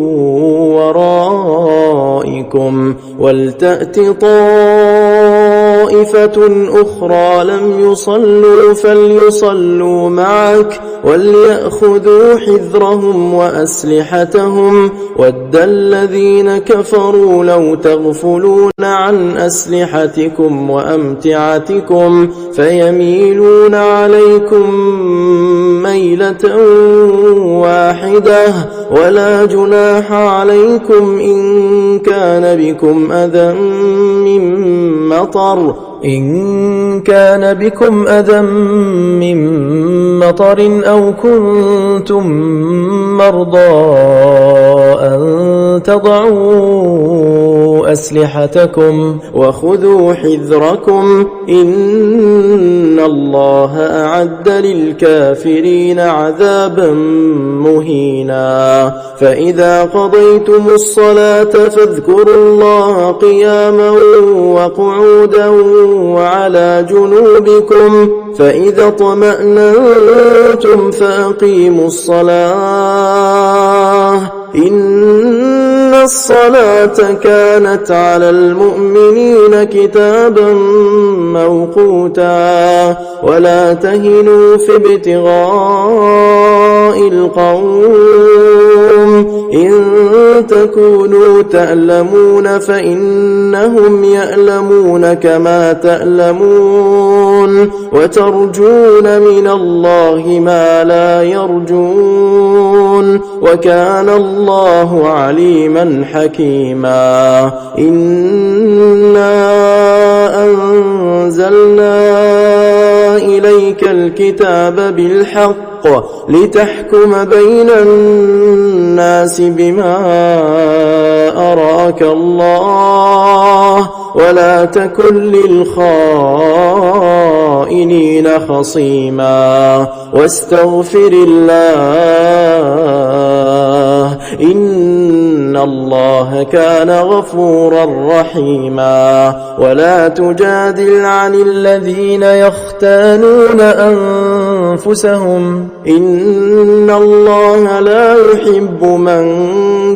ورائكم ولتأت طائفة أخرى لم يصلوا فليصلوا معك وليأخذوا حذرهم وأسلحتهم ود الذين كفروا لو تغفلون عن أسلحتكم وأمتعتكم فيميلون عليكم ميلة واحدة ولا جناح عليكم إن كان بكم أذى من مطر إن كان بكم أذى من مطر أو كنتم مرضى أن تضعوا أسلحتكم وخذوا حذركم إن الله أعد للكافرين عذابا مهينا فإذا قضيتم الصلاة فاذكروا الله قياما وقعودا وعلى جنوبكم فإذا اطمأننتم فأقيموا الصلاة إن الصلاة كانت على المؤمنين كتابا موقوتا ولا تهنوا في ابتغاء القوم إن تكونوا تألمون فإنهم يألمون كما تألمون وترجون من الله ما لا يرجون وكان الله عليما حكيما إنا أنزلنا إليك الكتاب بالحق لتحكم بين الناس بما أراك الله ولا تكن للخائنين خصيما واستغفر الله إن الله كان غفورا رحيما ولا تجادل عن الذين يختانون أنفسهم إن الله لا يحب من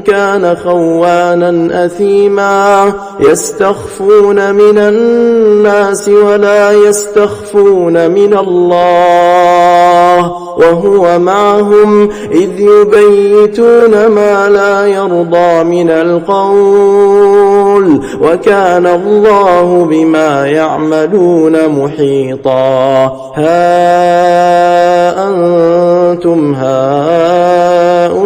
كان خوانا أثيما يستخفون من الناس ولا يستخفون من الله وهو معهم إذ يبيتون ما لا يرضى من القول وكان الله بما يعملون محيطا ها أنتم هؤلاء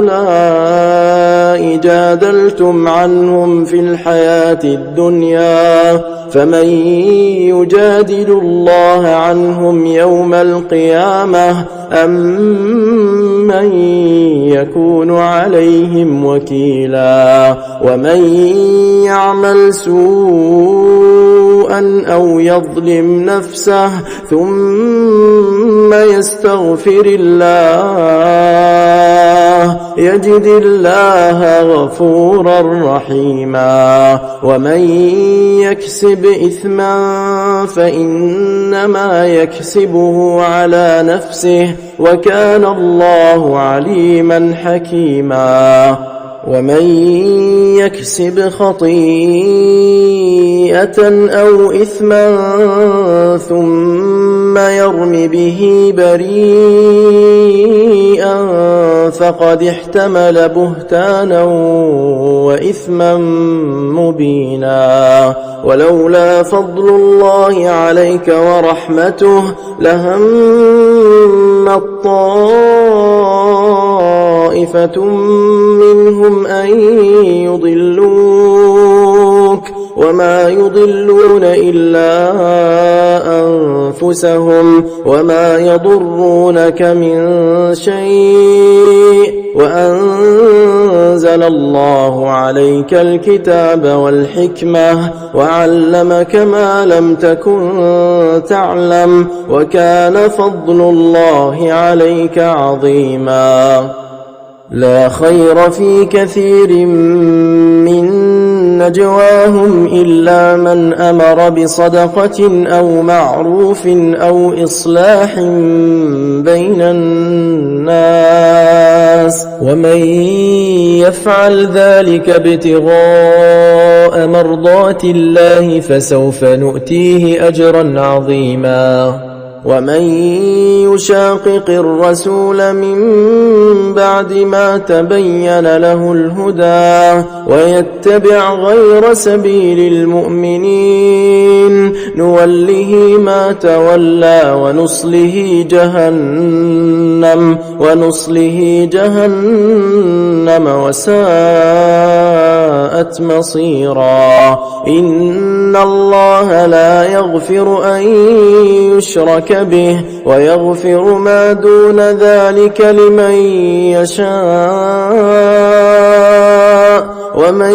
جادلتم عنهم في الحياة الدنيا فمن يجادل الله عنهم يوم القيامة أم من يكون عليهم وكيلا ومن يعمل سوءا أو يظلم نفسه ثم يستغفر الله يجد الله غفورا رحيما ومن يكسب إثما فإنما يكسبه على نفسه وكان الله عليما حكيما ومن يكسب خطيئة أو إثما ثم يرم به بريئا فقد احتمل بهتانا وإثما مبينا ولولا فضل الله عليك ورحمته لهم طائفة منهم أن يضلوك وما يضلون إلا أنفسهم وما يضرونك من شيء وأنزل الله عليك الكتاب والحكمة وعلمك ما لم تكن تعلم وكان فضل الله عليك عظيما لا خير في كثير من نجواهم إلا من أمر بصدقة أو معروف أو إصلاح بين الناس ومن يفعل ذلك ابتغاء مرضات الله فسوف نؤتيه أجرا عظيما ومن يشاقق الرسول من بعد ما تبين له الهدى ويتبع غير سبيل المؤمنين نوله ما تولى ونصله جهنم وساءت مصيرا إن الله لا يغفر أن يشرك به ويغفر ما دون ذلك لمن يشاء ومن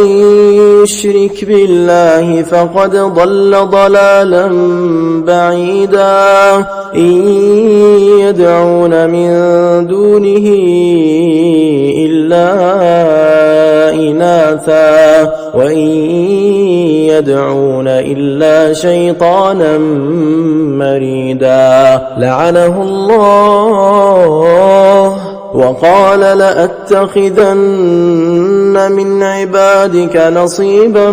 يشرك بالله فقد ضل ضلالا بعيدا إن يدعون من دونه إلا إناثا وإن يدعون إلا شيطانا مريدا لعنه الله وقال لأتخذن من عبادك نصيبا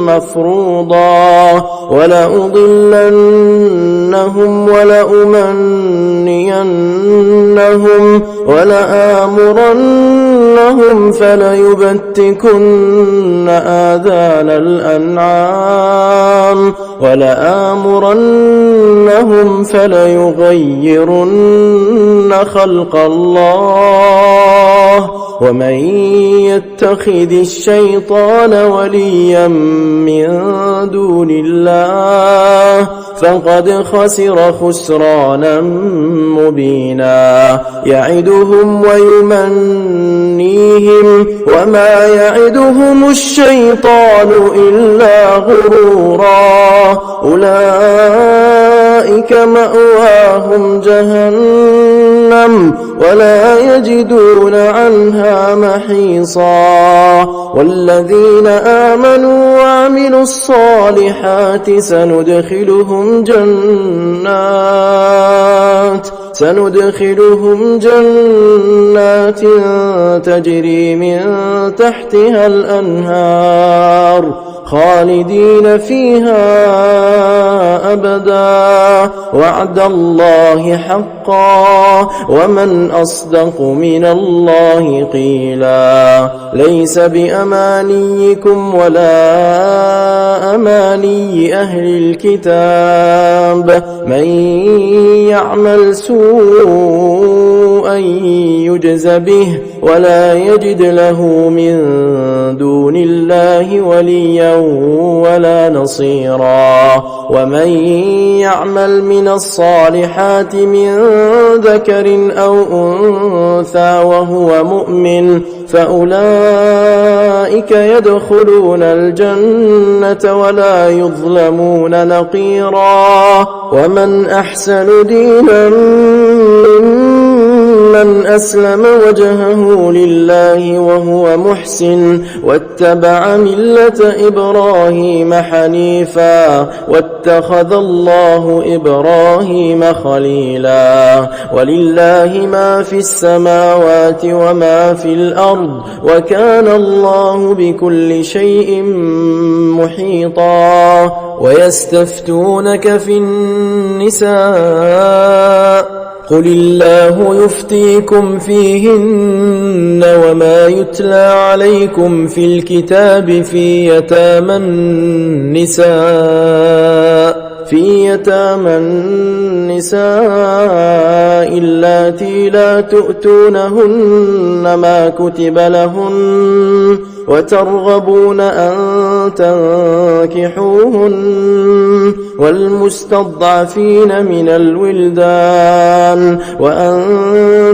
مفروضا ولأضلنهم ولأمنينهم ولآمرنهم فليبتكن آذان الأنعام ولآمرنهم فليغيرن خلق الله ومن يتخذ الشيطان وليا من دون الله فقد خسر خسرانا مبينا يعدهم ويمنيهم وما يعدهم الشيطان إلا غرورا أولئك مأواهم جهنم ولا يجدون عنها محيصا والذين آمنوا وعملوا الصالحات سندخلهم جنات تجري من تحتها الأنهار خالدين فيها أبدا وعد الله حقا ومن أصدق من الله قيلا ليس بأمانيكم ولا أماني أهل الكتاب من يعمل سوءا يجز به ولا يجد له من دون الله وليا ولا نصيرا ومن يعمل من الصالحات من ذكر أو أنثى وهو مؤمن فأولئك يدخلون الجنة ولا يظلمون نقيرا ومن أحسن دينا من أسلم وجهه لله وهو محسن واتبع ملة إبراهيم حنيفا واتخذ الله إبراهيم خليلا ولله ما في السماوات وما في الأرض وكان الله بكل شيء محيطا ويستفتونك في النساء قل الله يفتيكم فيهن وما يتلى عليكم في الكتاب في يتامى النساء اللاتي لا تؤتونهن ما كتب لهن وترغبون أن تنكحوهن والمستضعفين من الولدان وأن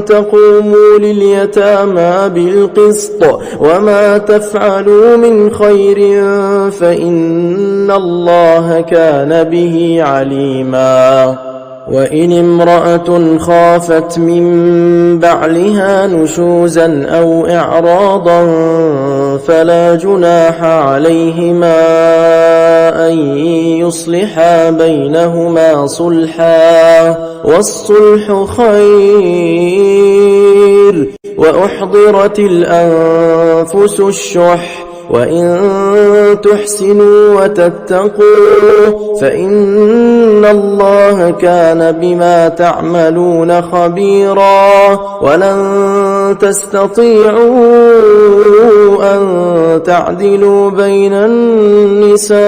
تقوموا لليتامى بالقسط وما تفعلوا من خير فإن الله كان به عليما وإن امرأة خافت من بعلها نشوزا أو إعراضا فلا جناح عليهما أن يصلحا بينهما صلحا والصلح خير وأحضرت الأنفس الشح وإن تحسنوا وتتقوا فإن الله كان بما تعملون خبيرا ولن تستطيعوا أن تعدلوا بين النساء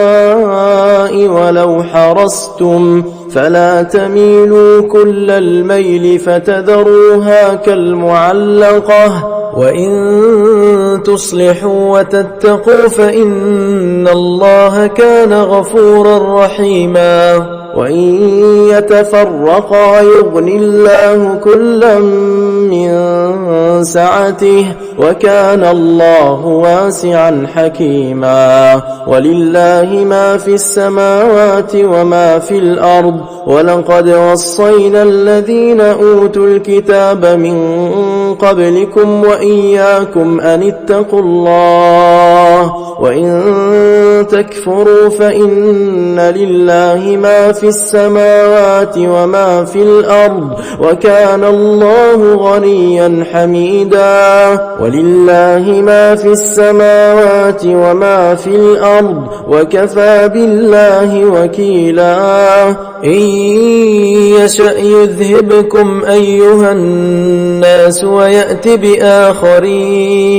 ولو حرصتم فلا تميلوا كل الميل فتذروها كالمعلقة وإن تصلحوا وتتقوا فإن الله كان غفورا رحيما وإن يتفرقا يغن الله كلا من سعته وكان الله واسعا حكيما ولله ما في السماوات وما في الأرض ولقد وصينا الذين أوتوا الكتاب من قبلكم وإياكم أن اتقوا الله وإن تكفروا فإن لله ما في السماوات وما في الأرض وكان الله غنيا حميدا ولله ما في السماوات وما في الأرض وكفى بالله وكيلا إن يشأ يذهبكم أيها الناس ويأت بآخرين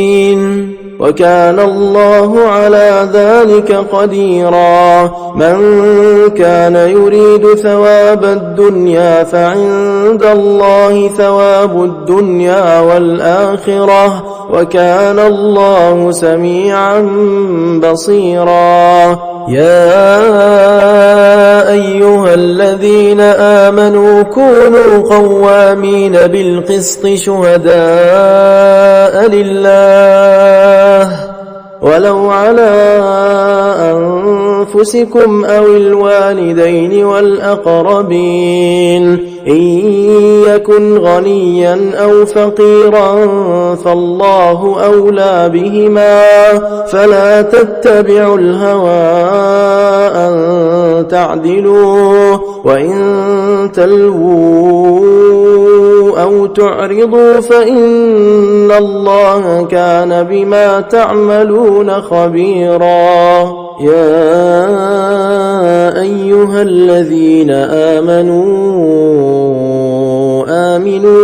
وكان الله على ذلك قديرا من كان يريد ثواب الدنيا فعند الله ثواب الدنيا والآخرة وكان الله سميعا بصيرا يا أيها الذين آمنوا كونوا قوامين بالقسط شهداء لله ولو على أنفسكم أو الوالدين والأقربين إن يكن غنيا أو فقيرا فالله أولى بهما فلا تتبعوا الهوى أن تعدلوا وإن تلووا أو تعرضوا فإن الله كان بما تعملون خبيرا يا أيها الذين آمنوا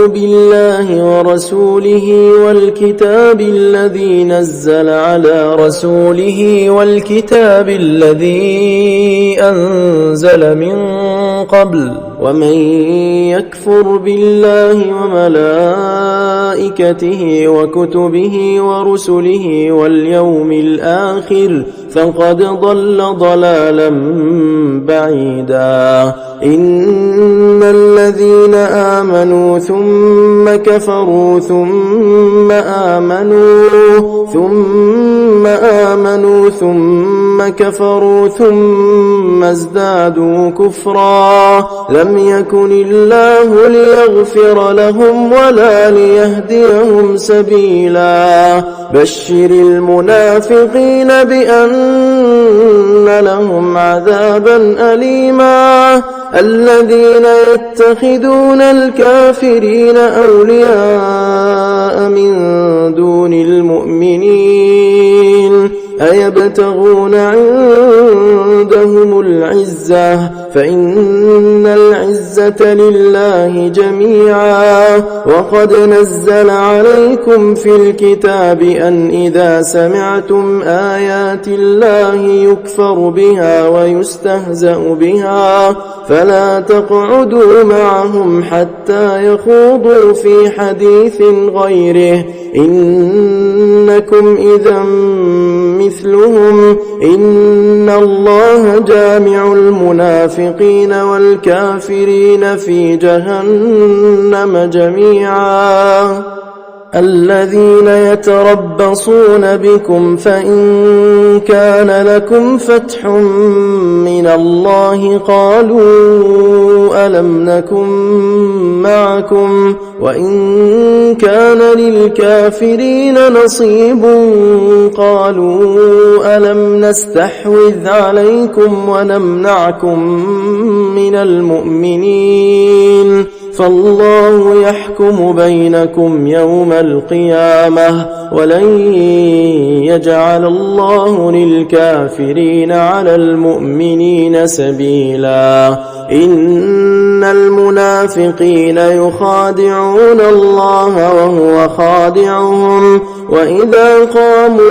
بالله ورسوله والكتاب الذي نزل على رسوله والكتاب الذي أنزل من قبل ومن يكفر بالله وملائكته وكتبه ورسله واليوم الآخر فقد ضل ضلالا بعيدا إن الذين آمنوا ثم كفروا ثم آمنوا ثم كفروا ثم ازدادوا كفرا لم يكن الله ليغفر لهم ولا ليهديهم سبيلا بشر المنافقين بأن لهم عذابا أليما الذين يتخذون الكافرين أولياء من دون المؤمنين أيبتغون عندهم العزة فإن العزة لله جميعا وقد نزل عليكم في الكتاب أن إذا سمعتم آيات الله يكفر بها ويستهزأ بها فلا تقعدوا معهم حتى يخوضوا في حديث غيره إنكم إذا مثلهم إن الله جامع المنافقين والكافرين في جهنم جميعا الذين يتربصون بكم فإن كان لكم فتح من الله قالوا ألم نكن معكم وإن كان للكافرين نصيب قالوا ألم نستحوذ عليكم ونمنعكم من المؤمنين فالله يحكم بينكم يوم القيامة ولن يجعل الله للكافرين على المؤمنين سبيلا إن المنافقين يخادعون الله وهو خادعهم وإذا قاموا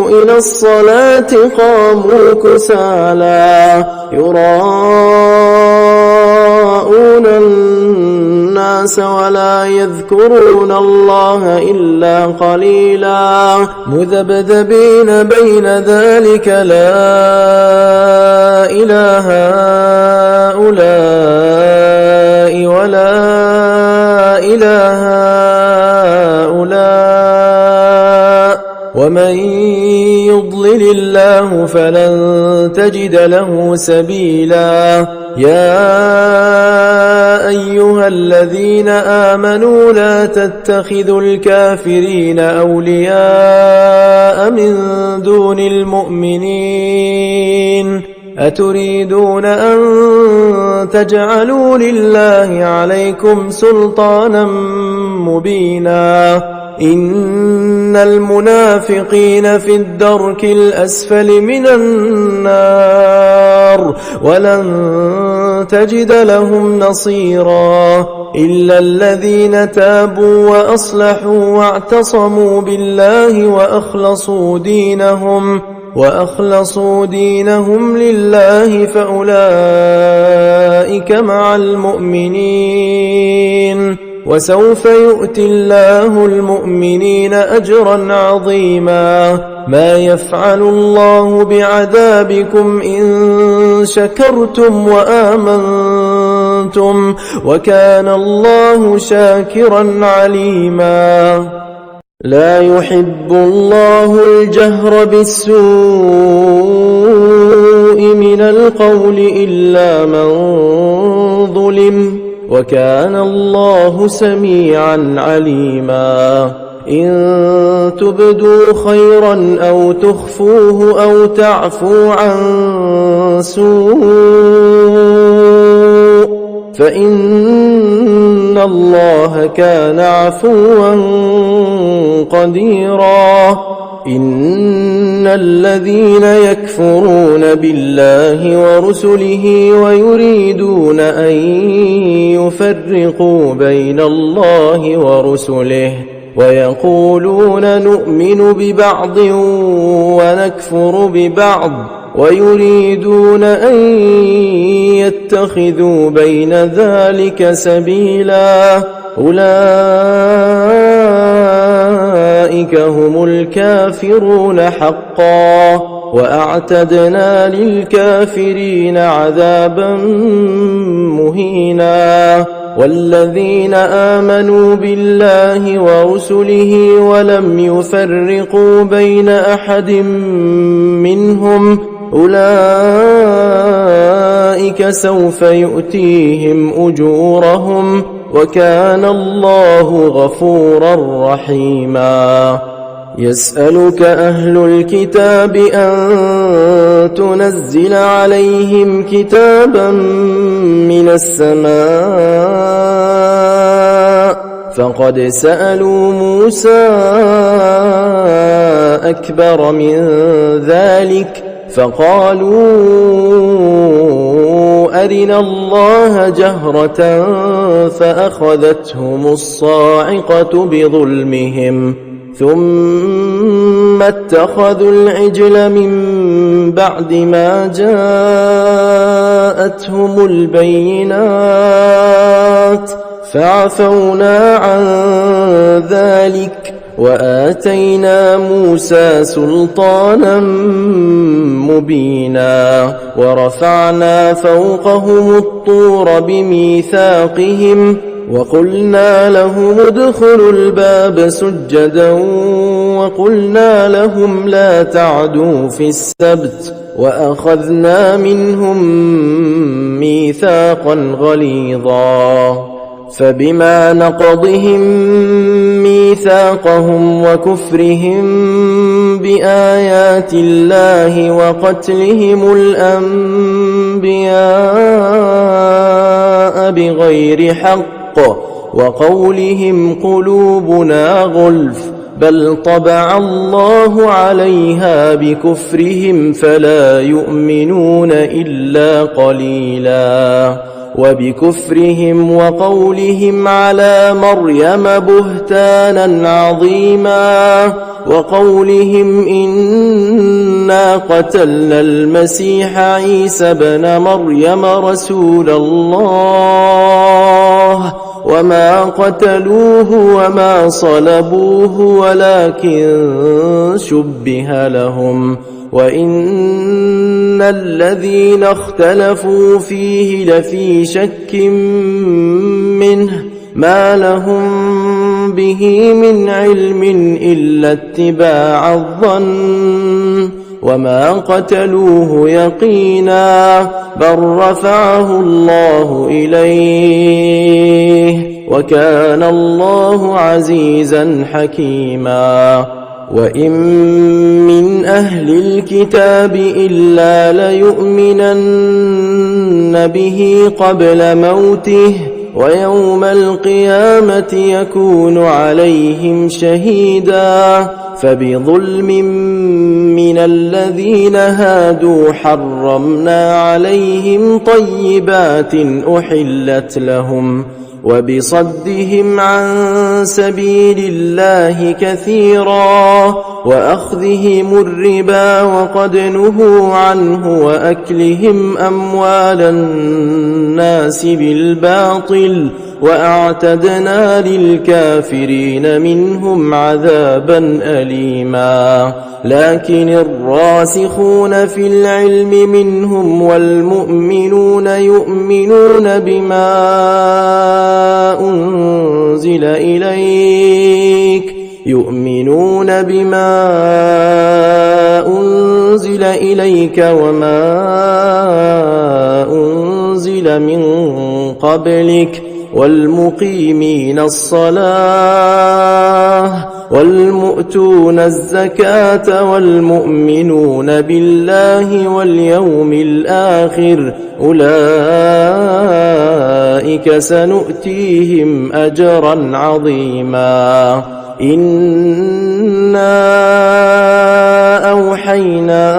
إلى الصلاة قاموا كسالى يراءون الناس الناس ولا يذكرون الله إلا قليلا مذبذبين بين ذلك لا إله هؤلاء ولا إله هؤلاء ومن يضلل الله فلن تجد له سبيلا يا أيها الذين آمنوا لا تتخذوا الكافرين أولياء من دون المؤمنين أتريدون أن تجعلوا لله عليكم سلطانا مبينا إن المنافقين في الدرك الأسفل من النار ولن تجد لهم نصيرا إلا الذين تابوا وأصلحوا واعتصموا بالله وأخلصوا دينهم لله فأولئك مع المؤمنين وسوف يؤتي الله المؤمنين أجرا عظيما ما يفعل الله بعذابكم إن شكرتم وآمنتم وكان الله شاكرا عليما لا يحب الله الجهر بالسوء من القول إلا من ظلم وكان الله سميعا عليما إن تبدوا خيرا أو تخفوه أو تعفو عن سوء فإن الله كان عفوا قديرا إن الذين يكفرون بالله ورسله ويريدون أن يفرقوا بين الله ورسله ويقولون نؤمن ببعض ونكفر ببعض ويريدون أن يتخذوا بين ذلك سبيلا أولئك هم الكافرون حقا وأعتدنا للكافرين عذابا مهينا والذين آمنوا بالله ورسله ولم يفرقوا بين أحد منهم أولئك سوف يؤتيهم أجورهم وكان الله غفورا رحيما يسألك أهل الكتاب أن تنزل عليهم كتابا من السماء فقد سألوا موسى أكبر من ذلك فقالوا أرنا الله جهرة فأخذتهم الصاعقة بظلمهم ثم اتخذوا العجل من بعد ما جاءتهم البينات فعفونا عن ذلك وآتينا موسى سلطانا مبينا ورفعنا فوقهم الطور بميثاقهم وقلنا لهم ادخلوا الباب سجدا وقلنا لهم لا تعدوا في السبت وأخذنا منهم ميثاقا غليظا فبما نقضهم ميثاقهم وكفرهم بآيات الله وقتلهم الأنبياء بغير حق وقولهم قلوبنا غلف بل طبع الله عليها بكفرهم فلا يؤمنون إلا قليلا وبكفرهم وقولهم على مريم بهتانا عظيما وقولهم إنا قتلنا المسيح عيسى ابن مريم رسول الله وما قتلوه وما صلبوه ولكن شبه لهم وإن الذين اختلفوا فيه لفي شك منه ما لهم به من علم إلا اتباع الظن وما قتلوه يقينا بل رفعه الله إليه وكان الله عزيزا حكيما وإن من أهل الكتاب إلا ليؤمنن به قبل موته ويوم القيامة يكون عليهم شهيدا فبظلم من الذين هادوا حرمنا عليهم طيبات أحلت لهم وبصدهم عن سبيل الله كثيرا وأخذهم الربا وقد نهوا عنه وأكلهم أموال الناس بالباطل وأعتدنا للكافرين منهم عذابا أليما لكن الراسخون في العلم منهم والمؤمنون يؤمنون بما أنزل إليك وما أنزل من قبلك والمقيمين الصلاة والمؤتون الزكاة والمؤمنون بالله واليوم الآخر أولئك سنؤتيهم أجرا عظيما إنا أوحينا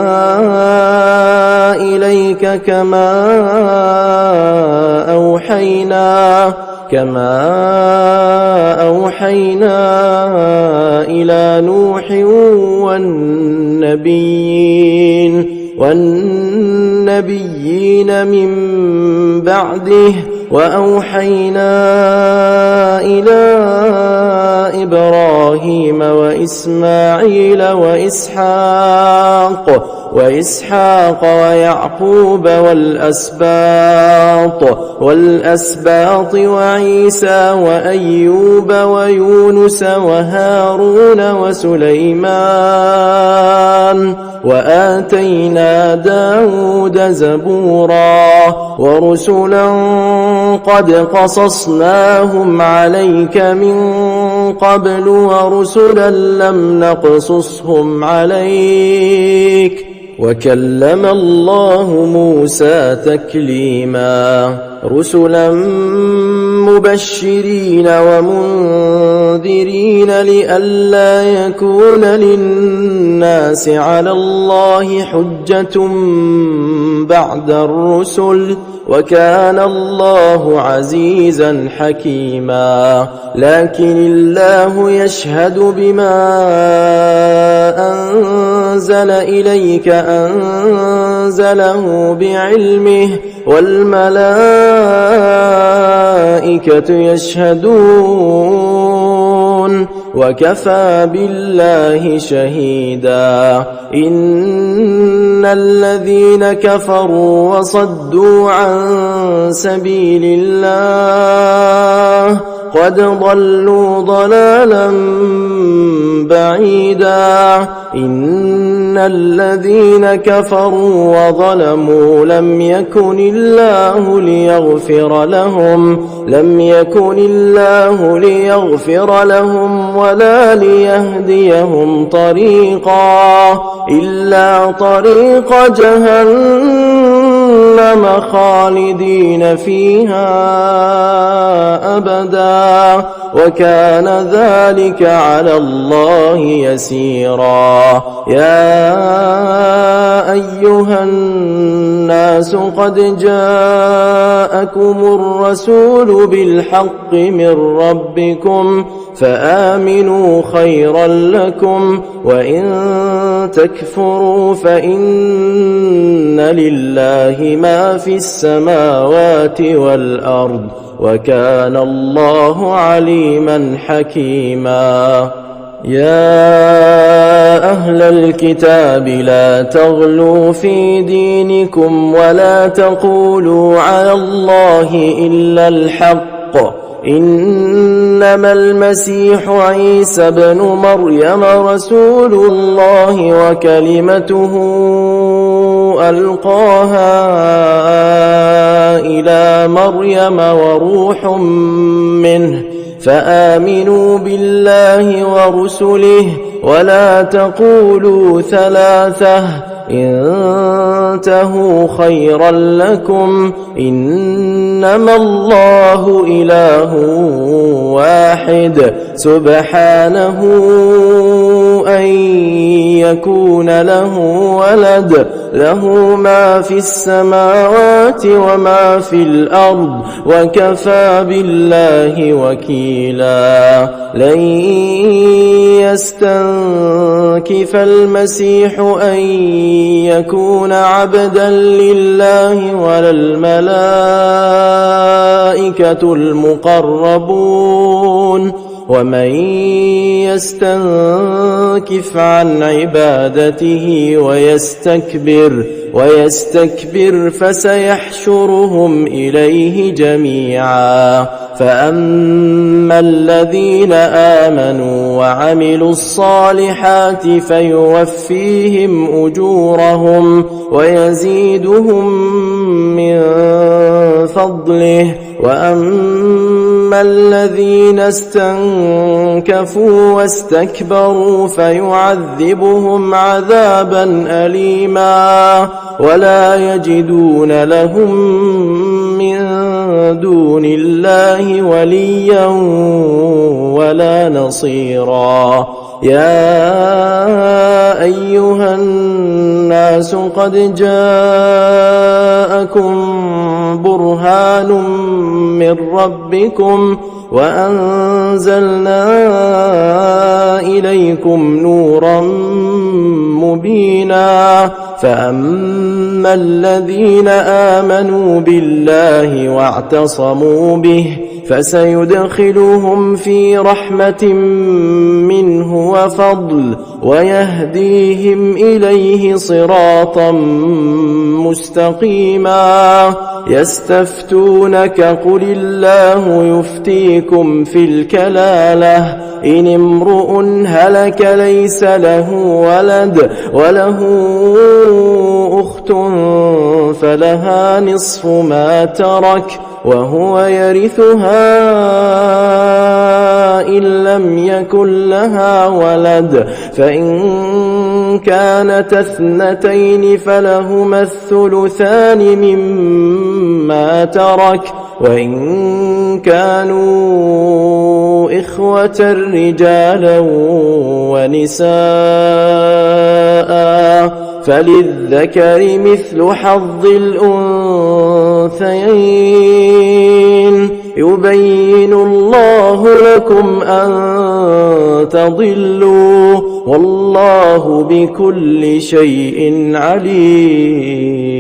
إليك كما أوحينا إلى نوح والنبيين من بعده وأوحينا إلى إبراهيم وإسماعيل وإسحاق ويعقوب والأسباط وعيسى وأيوب ويونس وهارون وسليمان وآتينا داود زبورا ورسلا قد قصصناهم عليك من قبل ورسلا لم نقصصهم عليك وكلم الله موسى تكليما رسلا مبشرين ومنذرين لئلا يكون للناس على الله حجة بعد الرسل وكان الله عزيزا حكيما لكن الله يشهد بما أنزل إليك أنزله بعلمه والملائكة يشهدون وكفى بالله شهيدا إن الذين كفروا وصدوا عن سبيل الله قد ضلوا ضلالا بعيدا إن الذين كفروا وظلموا لم يكن الله ليغفر لهم ولا ليهديهم طريقا إلا طريق جهنم خالدين فيها أبدا وكان ذلك على الله يسيرا يا أيها الناس قد جاءكم جاءكم الرسول بالحق من ربكم فآمنوا خيرا لكم، وإن تكفروا فإن لله ما في السماوات والأرض، وكان الله عليما حكيما. يا أهل الكتاب لا تغلوا في دينكم ولا تقولوا على الله إلا الحق، إنما المسيح عيسى بن مريم رسول الله وكلمته ألقاها إلى مريم وروح منه، فآمنوا بالله ورسله ولا تقولوا ثلاثة، انتهوا خيرا لكم، إنما الله إله واحد سبحانه أن يكون له ولد، له ما في السماوات وما في الأرض، وكفى بالله وكيلا. لن يستنكف المسيح أن يكون عبدا لله ولا الملائكة المقربون، ومن يستنكف عن عبادته ويستكبر فسيحشرهم إليه جميعا. فأما الذين آمنوا وعملوا الصالحات فيوفيهم أجورهم ويزيدهم من فضله، وأما الذين استنكفوا واستكبروا فيعذبهم عذابا أليما، ولا يجدون لهم من دون الله وليا ولا نصيرا. يا أيها الناس قد جاءكم برهان من ربكم وأنزلنا إليكم نورا مبينا. فأما الذين آمنوا بالله واعتصموا به فسيدخلهم في رحمة منه وفضل، ويهديهم إليه صراطا مستقيما. يستفتونك قل الله يفتيكم في الكلالة، إن امرؤ هلك ليس له ولد وله أخت فلها نصف ما ترك وهو يرثها إن لم يكن لها ولد، فإن كانت اثنتين فلهما الثلثان مما ترك، وإن كانوا إخوة رجالا ونساء فللذكر مثل حظ الأنثيين. يبين الله لكم أن تضلوا، والله بكل شيء عليم.